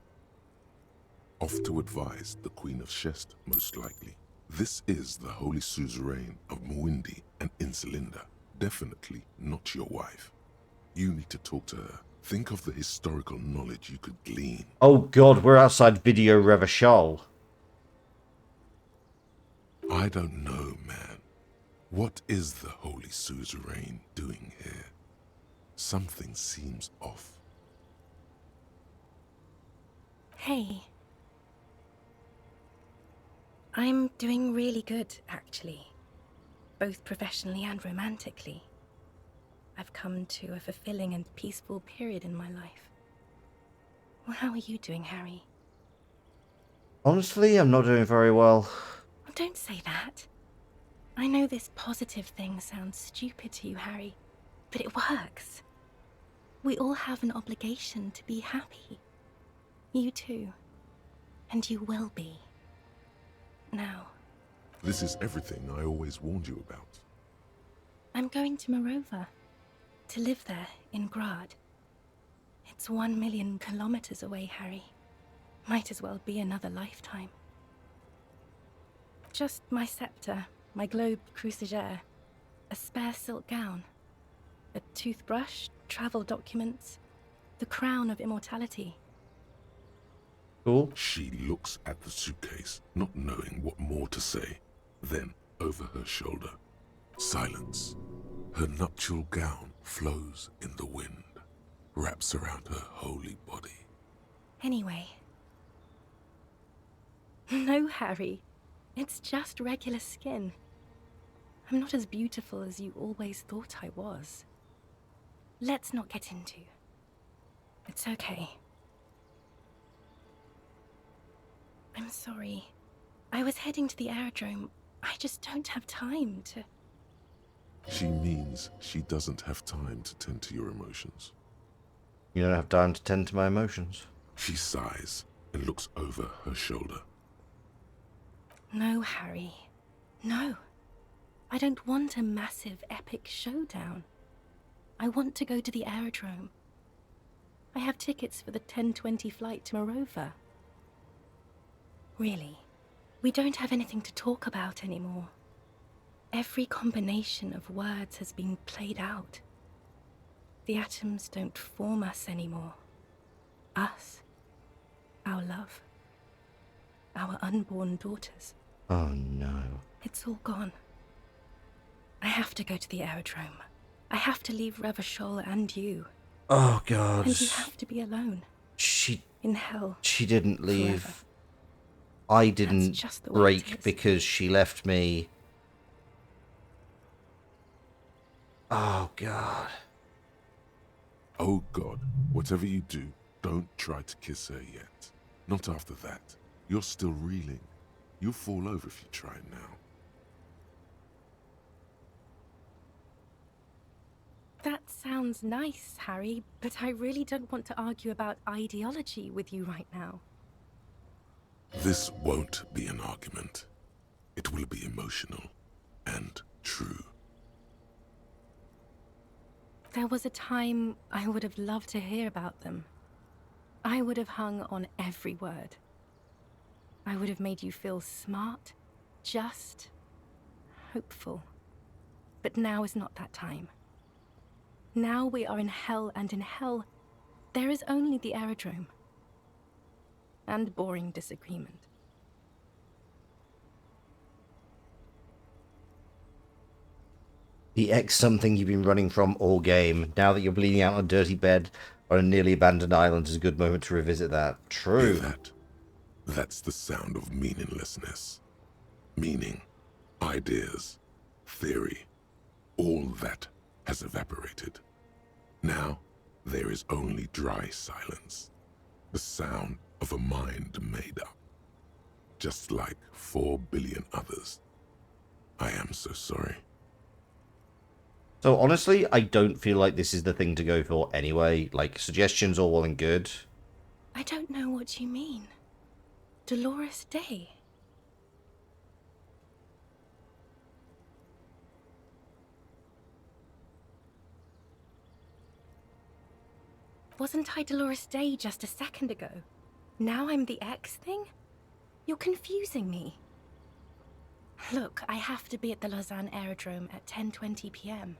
Off to advise the Queen of Shest, most likely. This is the Holy Suzerain of Mwindi and Insulinda. Definitely not your wife. You need to talk to her. Think of the historical knowledge you could glean. Oh god, we're outside Video Revachol. I don't know, man. What is the Holy Suzerain doing here? Something seems off. Hey. I'm doing really good, actually. Both professionally and romantically. I've come to a fulfilling and peaceful period in my life. Well, how are you doing, Harry? Honestly, I'm not doing very well. Oh, don't say that. I know this positive thing sounds stupid to you, Harry, but it works. We all have an obligation to be happy. You too. And you will be. Now. This is everything I always warned you about. I'm going to Morova. To live there, in Grad. It's 1 million kilometers away, Harry. Might as well be another lifetime. Just my scepter, my globe cruciger, a spare silk gown, a toothbrush, travel documents, the crown of immortality. Cool. She looks at the suitcase, not knowing what more to say. Then, over her shoulder, silence. Her nuptial gown flows in the wind. wraps around her holy body. Anyway. No, Harry. It's just regular skin. I'm not as beautiful as you always thought I was. Let's not get into. It's okay. I'm sorry. I was heading to the aerodrome. I just don't have time to... She means she doesn't have time to tend to your emotions. You don't have time to tend to my emotions. She sighs and looks over her shoulder. No, Harry. No. I don't want a massive, epic showdown. I want to go to the aerodrome. I have tickets for the 10:20 flight to Morova. Really, we don't have anything to talk about anymore. Every combination of words has been played out. The atoms don't form us anymore. Us. Our love. Our unborn daughters. Oh no. It's all gone. I have to go to the aerodrome. I have to leave Revachol and you. Oh god. And you have to be alone. She... In hell. She didn't leave. Forever. I didn't just the way it break is. because she left me. Oh god. Oh God, whatever you do, don't try to kiss her yet. Not after that. You're still reeling. You'll fall over if you try now. That sounds nice, Harry, but I really don't want to argue about ideology with you right now. This won't be an argument. It will be emotional and true. There was a time I would have loved to hear about them. I would have hung on every word. I would have made you feel smart, just, hopeful. But now is not that time. Now we are in hell, and in hell, there is only the aerodrome. And boring disagreement. The X something you've been running from all game. Now that you're bleeding out on a dirty bed on a nearly abandoned island is a good moment to revisit that. True. Hear that? That's the sound of meaninglessness. Meaning, ideas, theory, all that has evaporated. Now, there is only dry silence. The sound of a mind made up. Just like 4 billion others. I am so sorry. So honestly, I don't feel like this is the thing to go for anyway. Like, suggestions all well and good. I don't know what you mean. Dolores Day. Wasn't I Dolores Day just a second ago? Now I'm the X thing? You're confusing me. Look, I have to be at the Lausanne Aerodrome at 10:20 p.m.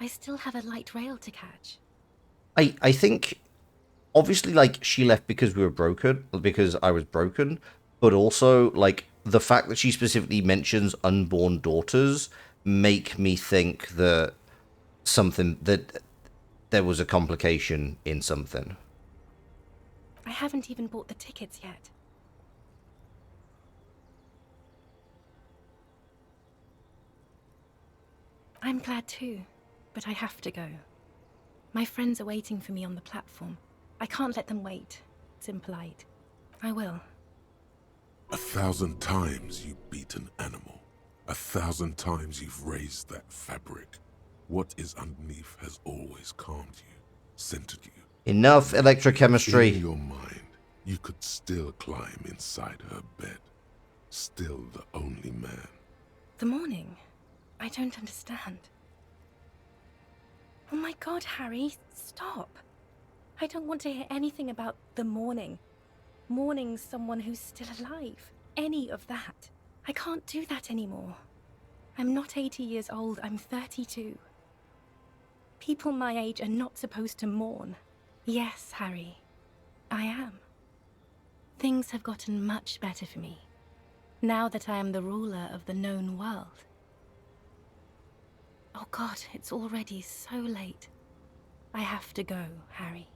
I still have a light rail to catch. I think, obviously, like, she left because we were broken, because I was broken, but also, like, the fact that she specifically mentions unborn daughters make me think that that there was a complication in something. I haven't even bought the tickets yet. I'm glad too, but I have to go. My friends are waiting for me on the platform. I can't let them wait. It's impolite. I will. 1,000 times you beat an animal. 1,000 times you've raised that fabric. What is underneath has always calmed you, centered you. Enough electrochemistry. In your mind, you could still climb inside her bed. Still the only man. The morning? I don't understand. Oh my god, Harry, stop. I don't want to hear anything about the morning. Mourning someone who's still alive. Any of that. I can't do that anymore. I'm not 80 years old, I'm 32. People my age are not supposed to mourn. Yes, Harry, I am. Things have gotten much better for me, now that I am the ruler of the known world. Oh God, it's already so late. I have to go, Harry.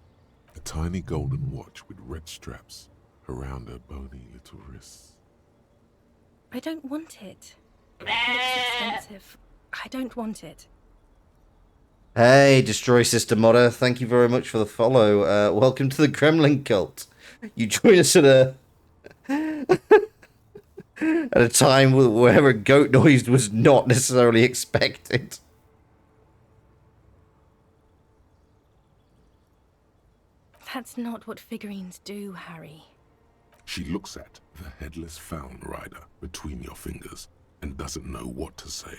A tiny golden watch with red straps around her bony little wrists. I don't want it. It looks expensive. I don't want it. Hey, Destroy System Modder, thank you very much for the follow. Welcome to the Gremlin cult. You join us at a at a time where a goat noise was not necessarily expected. That's not what figurines do, Harry. She looks at the headless Found Rider between your fingers and doesn't know what to say.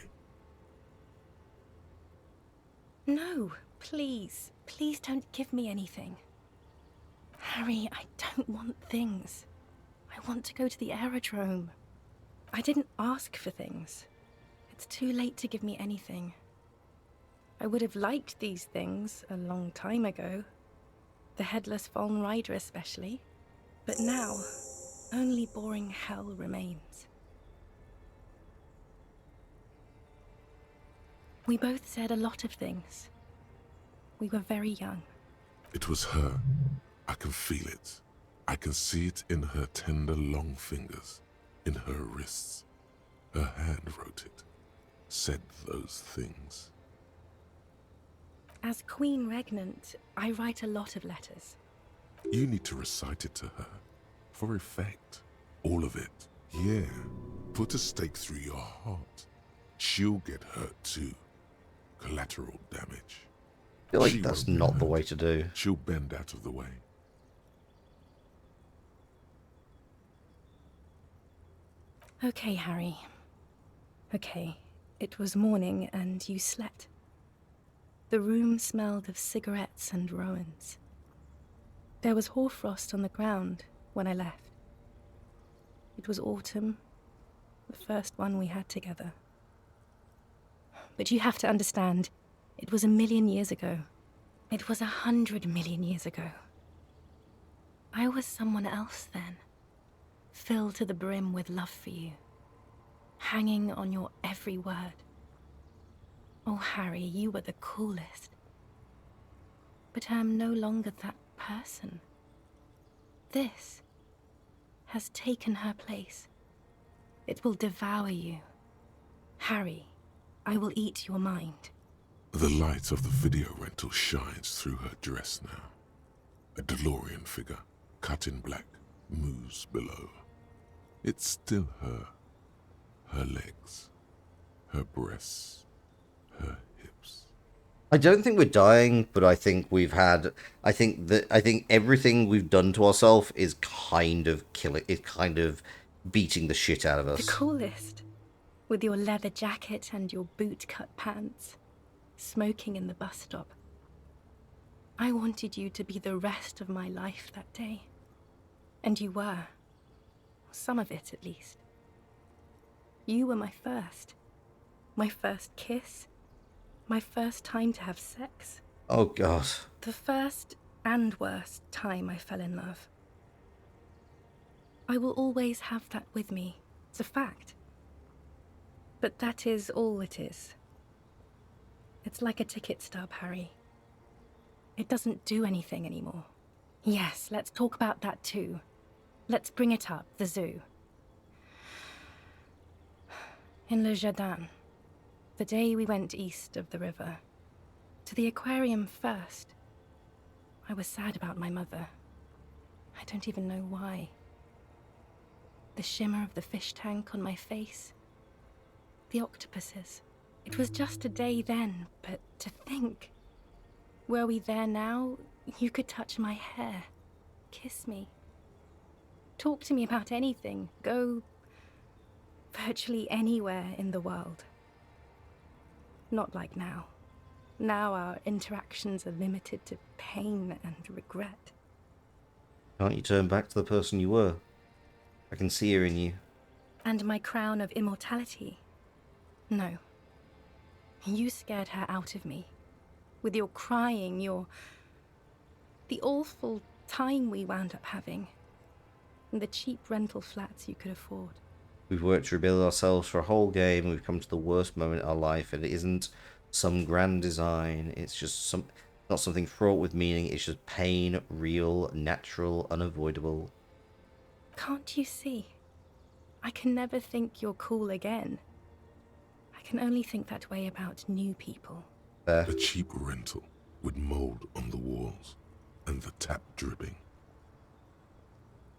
No, please. Please don't give me anything. Harry, I don't want things. I want to go to the aerodrome. I didn't ask for things. It's too late to give me anything. I would have liked these things a long time ago. The headless Fallen Rider especially. But now, only boring hell remains. We both said a lot of things. We were very young. It was her. I can feel it. I can see it in her tender, long fingers, in her wrists. Her hand wrote it, said those things. As Queen Regnant, I write a lot of letters. You need to recite it to her, for effect. All of it. Yeah. Put a stake through your heart. She'll get hurt too. Collateral damage. I feel like that's not the way to do. She'll bend out of the way. Okay, Harry. Okay, it was morning and you slept. The room smelled of cigarettes and Rowans. There was hoarfrost on the ground when I left. It was autumn, the first one we had together. But you have to understand, it was 1,000,000 years ago. It was 100 million years ago. I was someone else then, filled to the brim with love for you, hanging on your every word. Oh, Harry, you were the coolest. But I'm no longer that person. This has taken her place. It will devour you. Harry, I will eat your mind. The light of the video rental shines through her dress now. A DeLorean figure, cut in black, moves below. It's still her. Her legs, her breasts, her hips. I don't think we're dying, but I think we've had. I think everything we've done to ourselves is kind of killing. It's kind of beating the shit out of us. The coolest, with your leather jacket and your boot-cut pants, smoking in the bus stop. I wanted you to be the rest of my life that day, and you were. Some of it, at least. You were my first kiss, my first time to have sex. Oh, God. The first and worst time I fell in love. I will always have that with me. It's a fact. But that is all it is. It's like a ticket stub, Harry. It doesn't do anything anymore. Yes, let's talk about that too. Let's bring it up, the zoo. In Le Jardin, the day we went east of the river, to the aquarium first, I was sad about my mother. I don't even know why. The shimmer of the fish tank on my face, the octopuses. It was just a day then, but to think. Were we there now, you could touch my hair, kiss me. Talk to me about anything, go virtually anywhere in the world. Not like now. Now our interactions are limited to pain and regret. Can't you turn back to the person you were? I can see her in you. And my crown of immortality? No. You scared her out of me. With your crying, the awful time we wound up having. And the cheap rental flats you could afford. We've worked to rebuild ourselves for a whole game, and we've come to the worst moment in our life, and it isn't some grand design. It's just Not something fraught with meaning. It's just pain, real, natural, unavoidable. Can't you see? I can never think you're cool again. I can only think that way about new people. A cheap rental with mold on the walls and the tap dripping.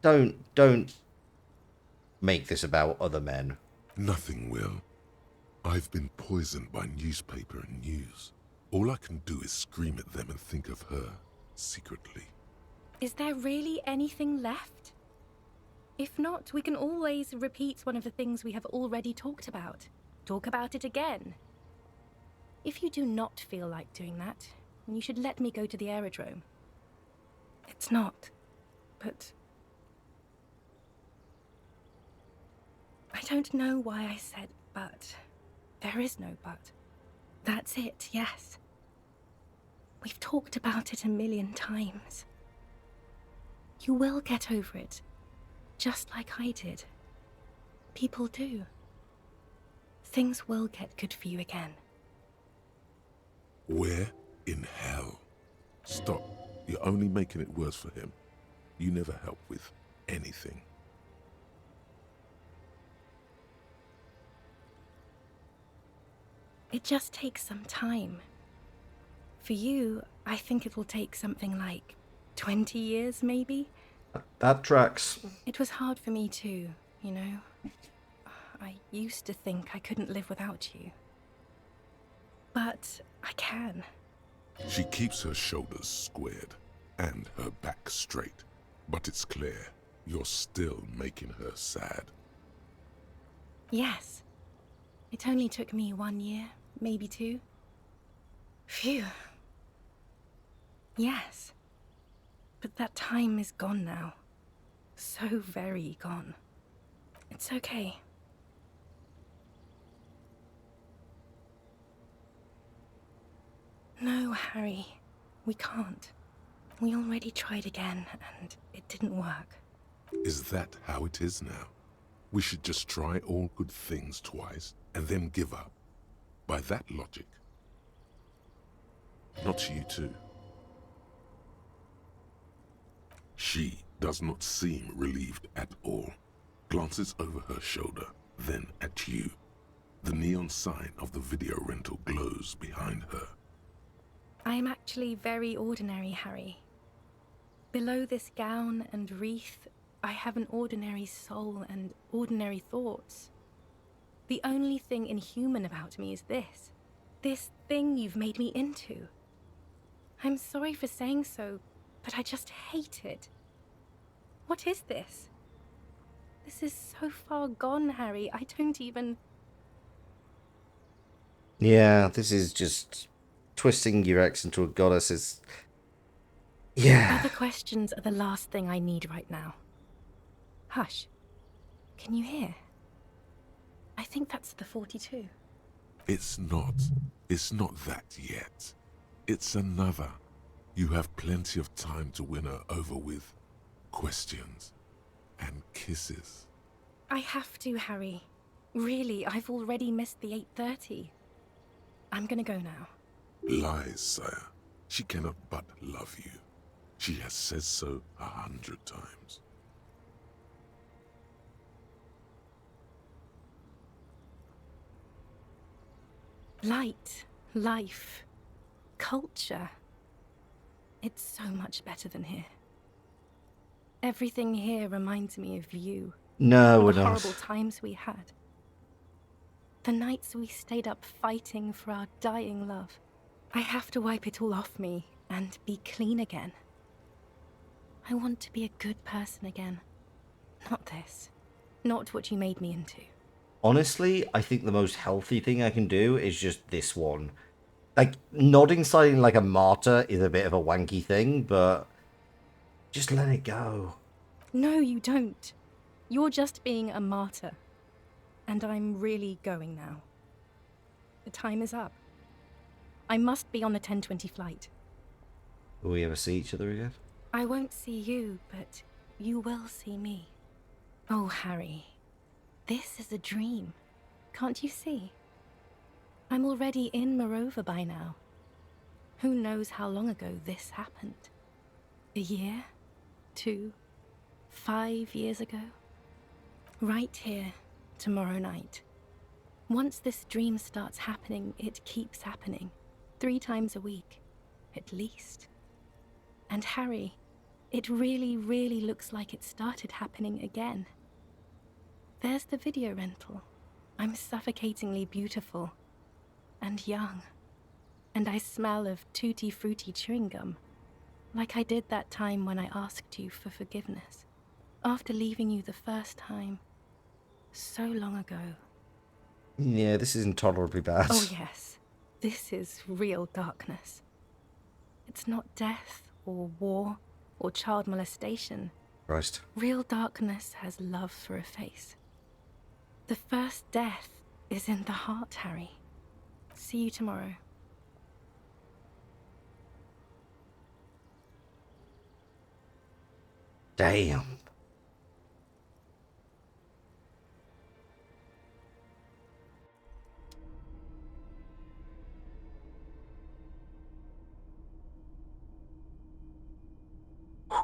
Don't make this about other men. Nothing will. I've been poisoned by newspaper and news. All I can do is scream at them and think of her, secretly. Is there really anything left? If not, we can always repeat one of the things we have already talked about. Talk about it again. If you do not feel like doing that, you should let me go to the aerodrome. It's not, but... I don't know why I said but. There is no but. That's it, yes. We've talked about it 1,000,000 times. You will get over it, just like I did. People do. Things will get good for you again. Where in hell? Stop. You're only making it worse for him. You never help with anything. It just takes some time. For you, I think it will take something like 20 years, maybe? That tracks. It was hard for me too, you know? I used to think I couldn't live without you. But I can. She keeps her shoulders squared and her back straight. But it's clear you're still making her sad. Yes. It only took me 1 year, maybe 2. Phew. Yes. But that time is gone now. So very gone. It's okay. No, Harry. We can't. We already tried again, and it didn't work. Is that how it is now? We should just try all good things twice and then give up. By that logic. Not you too. She does not seem relieved at all. Glances over her shoulder, then at you. The neon sign of the video rental glows behind her. I am actually very ordinary, Harry. Below this gown and wreath, I have an ordinary soul and ordinary thoughts. The only thing inhuman about me is this. This thing you've made me into. I'm sorry for saying so, but I just hate it. What is this? This is so far gone, Harry. I don't even... Yeah, this is just twisting your ex into a goddess is... Yeah. Other questions are the last thing I need right now. Hush. Can you hear? I think that's the 42. It's not. It's not that yet. It's another. You have plenty of time to win her over with questions and kisses. I have to, Harry. Really, I've already missed the 8:30. I'm gonna go now. Lies, sire. She cannot but love you. She has said so 100 times. Light, life, culture. It's so much better than here. Everything here reminds me of you. No, we're the not. horrible times we had. The nights we stayed up fighting for our dying love. I have to wipe it all off me and be clean again. I want to be a good person again. Not this. Not what you made me into. Honestly, I think the most healthy thing I can do is just this one. Like, nodding silently like a martyr is a bit of a wanky thing, but just let it go. No, you don't. You're just being a martyr. And I'm really going now. The time is up. I must be on the 10:20 flight. Will we ever see each other again? I won't see you, but you will see me. Oh, Harry. This is a dream. Can't you see? I'm already in Morova by now. Who knows how long ago this happened? A year? 2? 5 years ago? Right here, tomorrow night. Once this dream starts happening, it keeps happening. 3 times a week, at least. And Harry, it really, really looks like it started happening again. There's the video rental. I'm suffocatingly beautiful. And young. And I smell of tutti frutti chewing gum. Like I did that time when I asked you for forgiveness. After leaving you the first time. So long ago. Yeah, this is intolerably bad. Oh yes, this is real darkness. It's not death or war or child molestation. Christ. Real darkness has love for a face. The first death is in the heart, Harry. See you tomorrow. Damn.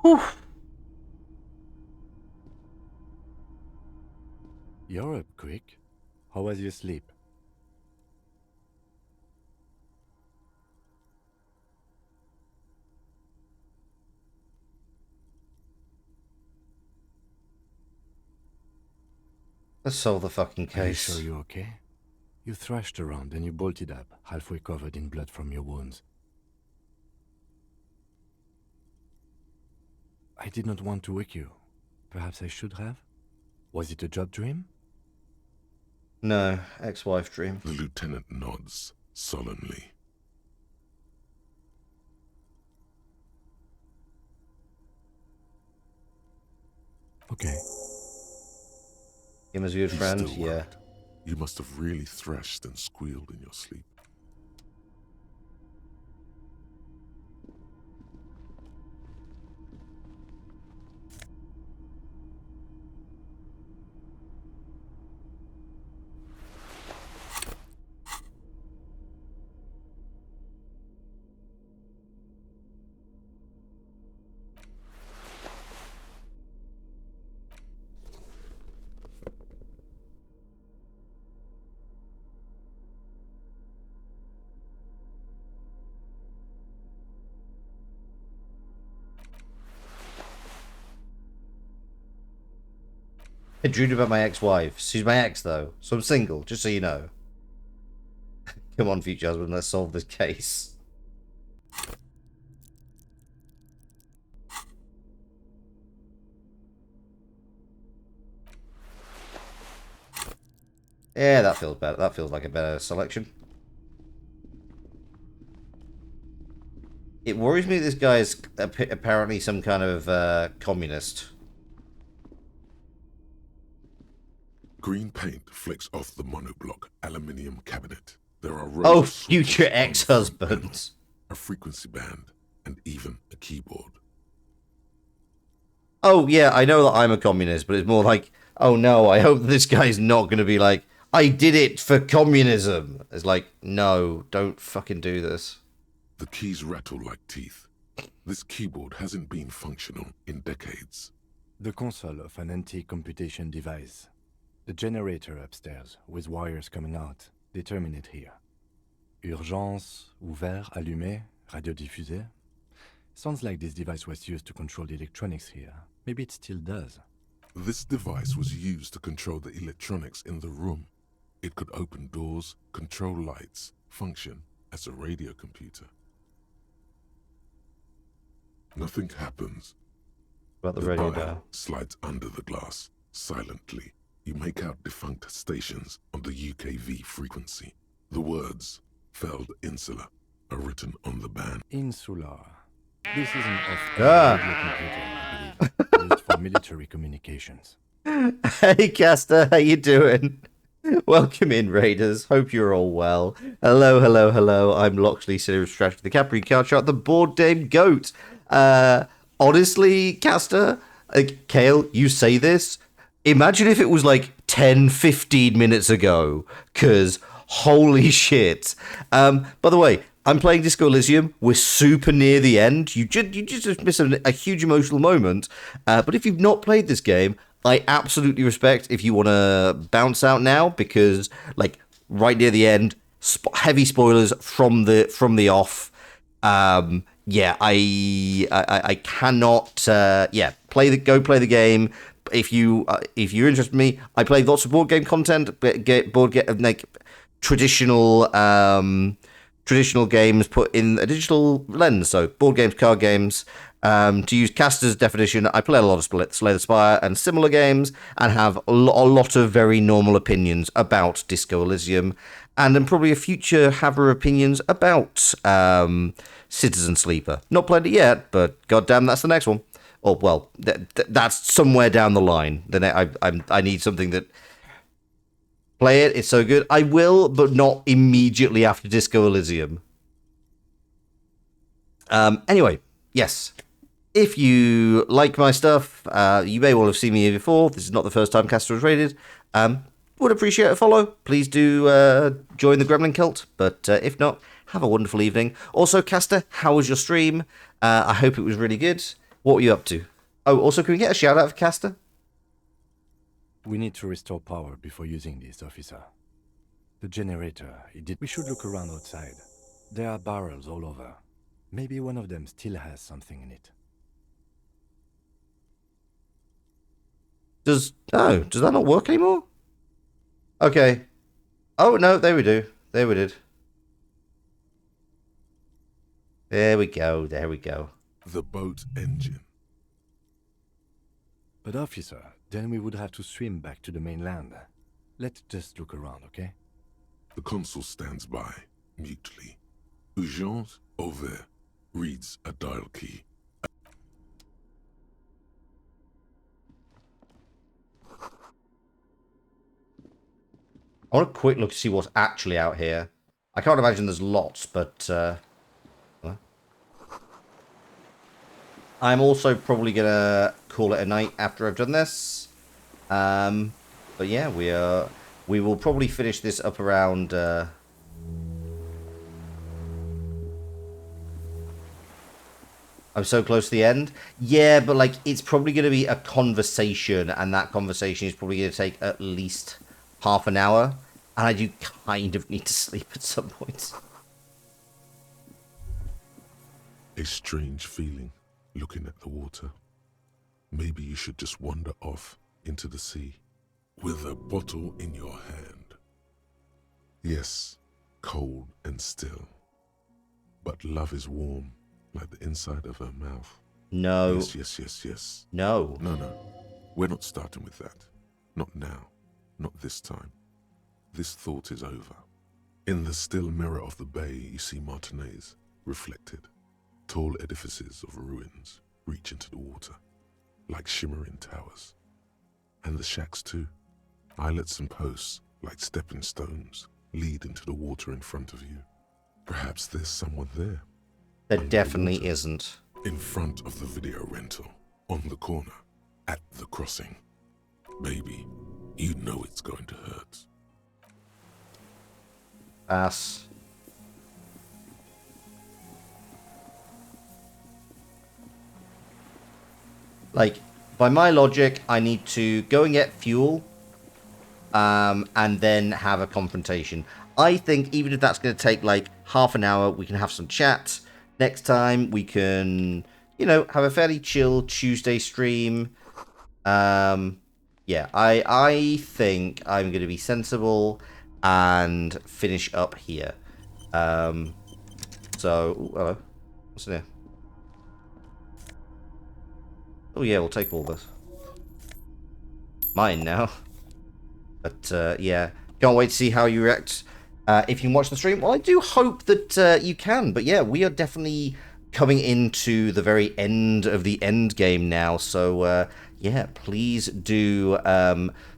Whew. You're up quick. How was your sleep? Let's solve the fucking Are you case. sure you're okay? You thrashed around and you bolted up, halfway covered in blood from your wounds. I did not want to wake you. Perhaps I should have? Was it a job dream? No, ex-wife dream. The lieutenant nods solemnly. Okay. Him as a good He's friend, still yeah. worried. You must have really thrashed and squealed in your sleep. I dreamed about my ex-wife. She's my ex, though, so I'm single, just so you know. Come on, future husband, let's solve this case. Yeah, that feels better. That feels like a better selection. It worries me this guy is apparently some kind of communist. Green paint flicks off the monoblock aluminium cabinet. There are rows Oh, of switches future on the front ex-husband. panel, a frequency band, and even a keyboard. Oh, yeah, I know that I'm a communist, but it's more like, oh no, I hope this guy's not going to be like, I did it for communism. It's like, no, don't fucking do this. The keys rattle like teeth. This keyboard hasn't been functional in decades. The console of an anti-computation device. The generator upstairs, with wires coming out, they terminate here. Urgence, ouvert, allumé, radiodiffusé. Sounds like this device was used to control the electronics here. Maybe it still does. This device was used to control the electronics in the room. It could open doors, control lights, function as a radio computer. Nothing happens. About the radio dial dial. slides under the glass, silently. You make out defunct stations on the UKV frequency. The words, Feld Insula, are written on the band. Insular. This is an Ah. radio computer, I believe, used for military communications. Hey, Caster, how you doing? Welcome in, Raiders. Hope you're all well. Hello, hello, hello. I'm Loxley, Serious Strategy, the Capri Card Shot, the Board Game Goat. Honestly, Caster, Kale, you say this. Imagine if it was like 10, 15 minutes ago, because holy shit. By the way, I'm playing Disco Elysium. We're super near the end. You just miss a huge emotional moment. But if you've not played this game, I absolutely respect if you want to bounce out now, because like right near the end, heavy spoilers from the off. Yeah, I cannot. Go play the game. If you're interested in me, I play lots of board game content. Like traditional traditional games put in a digital lens. So board games, card games. To use Caster's definition, I play a lot of Slay the Spire and similar games, and have a lot of very normal opinions about Disco Elysium, and then probably a future haver opinions about Citizen Sleeper. Not played it yet, but goddamn, that's the next one. Or well, that's somewhere down the line. Then I need something that play it. It's so good. I will, but not immediately after Disco Elysium. Anyway, yes. If you like my stuff, you may well have seen me here before. This is not the first time Castor was raided. Would appreciate a follow. Please do join the Gremlin cult. But if not, have a wonderful evening. Also, Castor, how was your stream? I hope it was really good. What were you up to? Oh, also, can we get a shout out for Castor? We need to restore power before using this, officer. The generator, we should look around outside. There are barrels all over. Maybe one of them still has something in it. Does that not work anymore? Okay. Oh, no, there we do. There we did. There we go. There we go. The boat engine. But officer, then we would have to swim back to the mainland. Let's just look around, okay? The consul stands by, mutely. Urgence over reads a dial key. I want a quick look to see what's actually out here. I can't imagine there's lots, but I'm also probably gonna call it a night after I've done this. But yeah, we will probably finish this up around I'm so close to the end. Yeah, but like it's probably gonna be a conversation, and that conversation is probably gonna take at least half an hour. And I do kind of need to sleep at some point. A strange feeling looking at the water. Maybe you should just wander off into the sea with a bottle in your hand. Yes, cold and still. But love is warm like the inside of her mouth. No. Yes. No. No. We're not starting with that. Not now. Not this time. This thought is over. In the still mirror of the bay, you see Martinez, reflected. Tall edifices of ruins reach into the water, like shimmering towers. And the shacks too. Islets and posts, like stepping stones, lead into the water in front of you. Perhaps there's someone there. There definitely isn't. In front of the video rental, on the corner, at the crossing. Baby, you know it's going to hurt. Ass. Like, by my logic, I need to go and get fuel, and then have a confrontation. I think even if that's going to take like half an hour, we can have some chat. Next time we can, have a fairly chill Tuesday stream. Yeah, I think I'm going to be sensible and finish up here. So, hello. What's in here? Oh yeah, we'll take all this. Mine now. But, yeah. Can't wait to see how you react. If you can watch the stream. Well, I do hope that you can. But yeah, we are definitely coming into the very end of the end game now. So, yeah, please do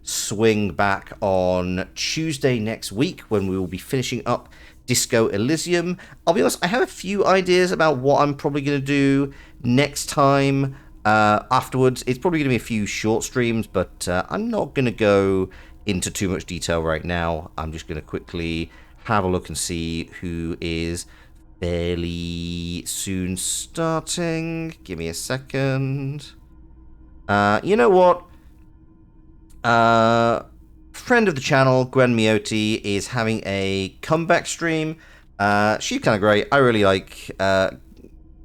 swing back on Tuesday next week when we will be finishing up Disco Elysium. I'll be honest, I have a few ideas about what I'm probably going to do next time afterwards. It's probably going to be a few short streams, but I'm not going to go into too much detail right now. I'm just going to quickly have a look and see who is fairly soon starting. Give me a second. You know what? Friend of the channel, Gwen Miotti, is having a comeback stream. She's kind of great. I really like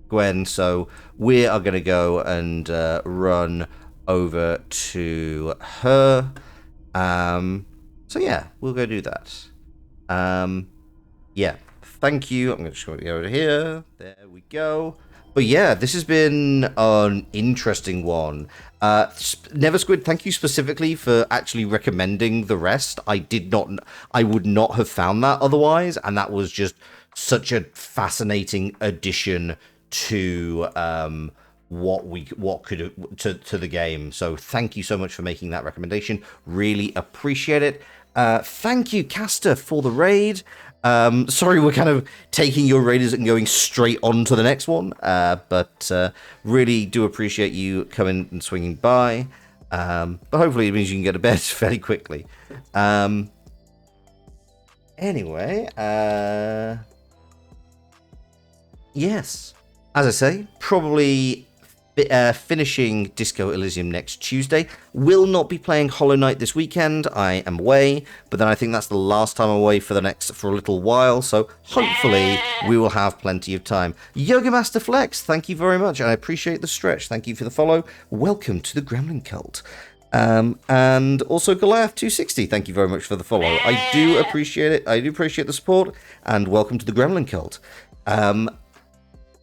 Gwen, so we are going to go and run over to her. So yeah, we'll go do that. Yeah, thank you. I'm just going to go over here. There we go. But yeah, this has been an interesting one. Never Squid, thank you specifically for actually recommending the rest. I would not have found that otherwise, and that was just such a fascinating addition to what could to the game. So thank you so much for making that recommendation. Really appreciate it. Thank you, Caster, for the raid. Sorry, we're kind of taking your raiders and going straight on to the next one, but really do appreciate you coming and swinging by. But hopefully it means you can get to bed fairly quickly. Anyway, yes, as I say, probably finishing Disco Elysium next Tuesday. Will not be playing Hollow Knight this weekend. I am away, but then I think that's the last time I'm away for a little while, so hopefully we will have plenty of time. Yoga Master Flex, thank you very much. I appreciate the stretch. Thank you for the follow. Welcome to the Gremlin Cult. And also Goliath260, thank you very much for the follow. I do appreciate it. I do appreciate the support, and welcome to the Gremlin Cult.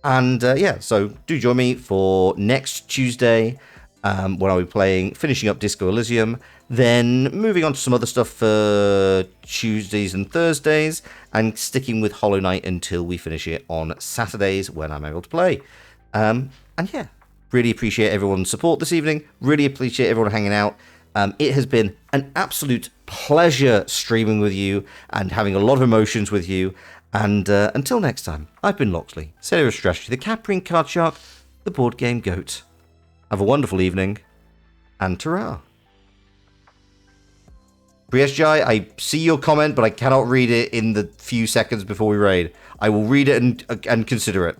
Yeah, so do join me for next Tuesday, when I'll be finishing up Disco Elysium, then moving on to some other stuff for Tuesdays and Thursdays, and sticking with Hollow Knight until we finish it on Saturdays when I'm able to play. And yeah, really appreciate everyone's support this evening. Really appreciate everyone hanging out. It has been an absolute pleasure streaming with you and having a lot of emotions with you. And until next time, I've been Loxley, Sailor of Strategy, the Caprian Card Shark, the Board Game Goat. Have a wonderful evening, and ta-ra. Brieshjai, I see your comment, but I cannot read it in the few seconds before we raid. I will read it and consider it.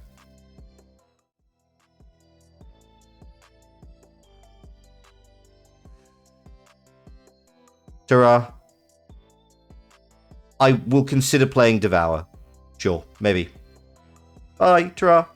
Ta-ra. I will consider playing Devour. Sure, maybe. Bye, ta-ra.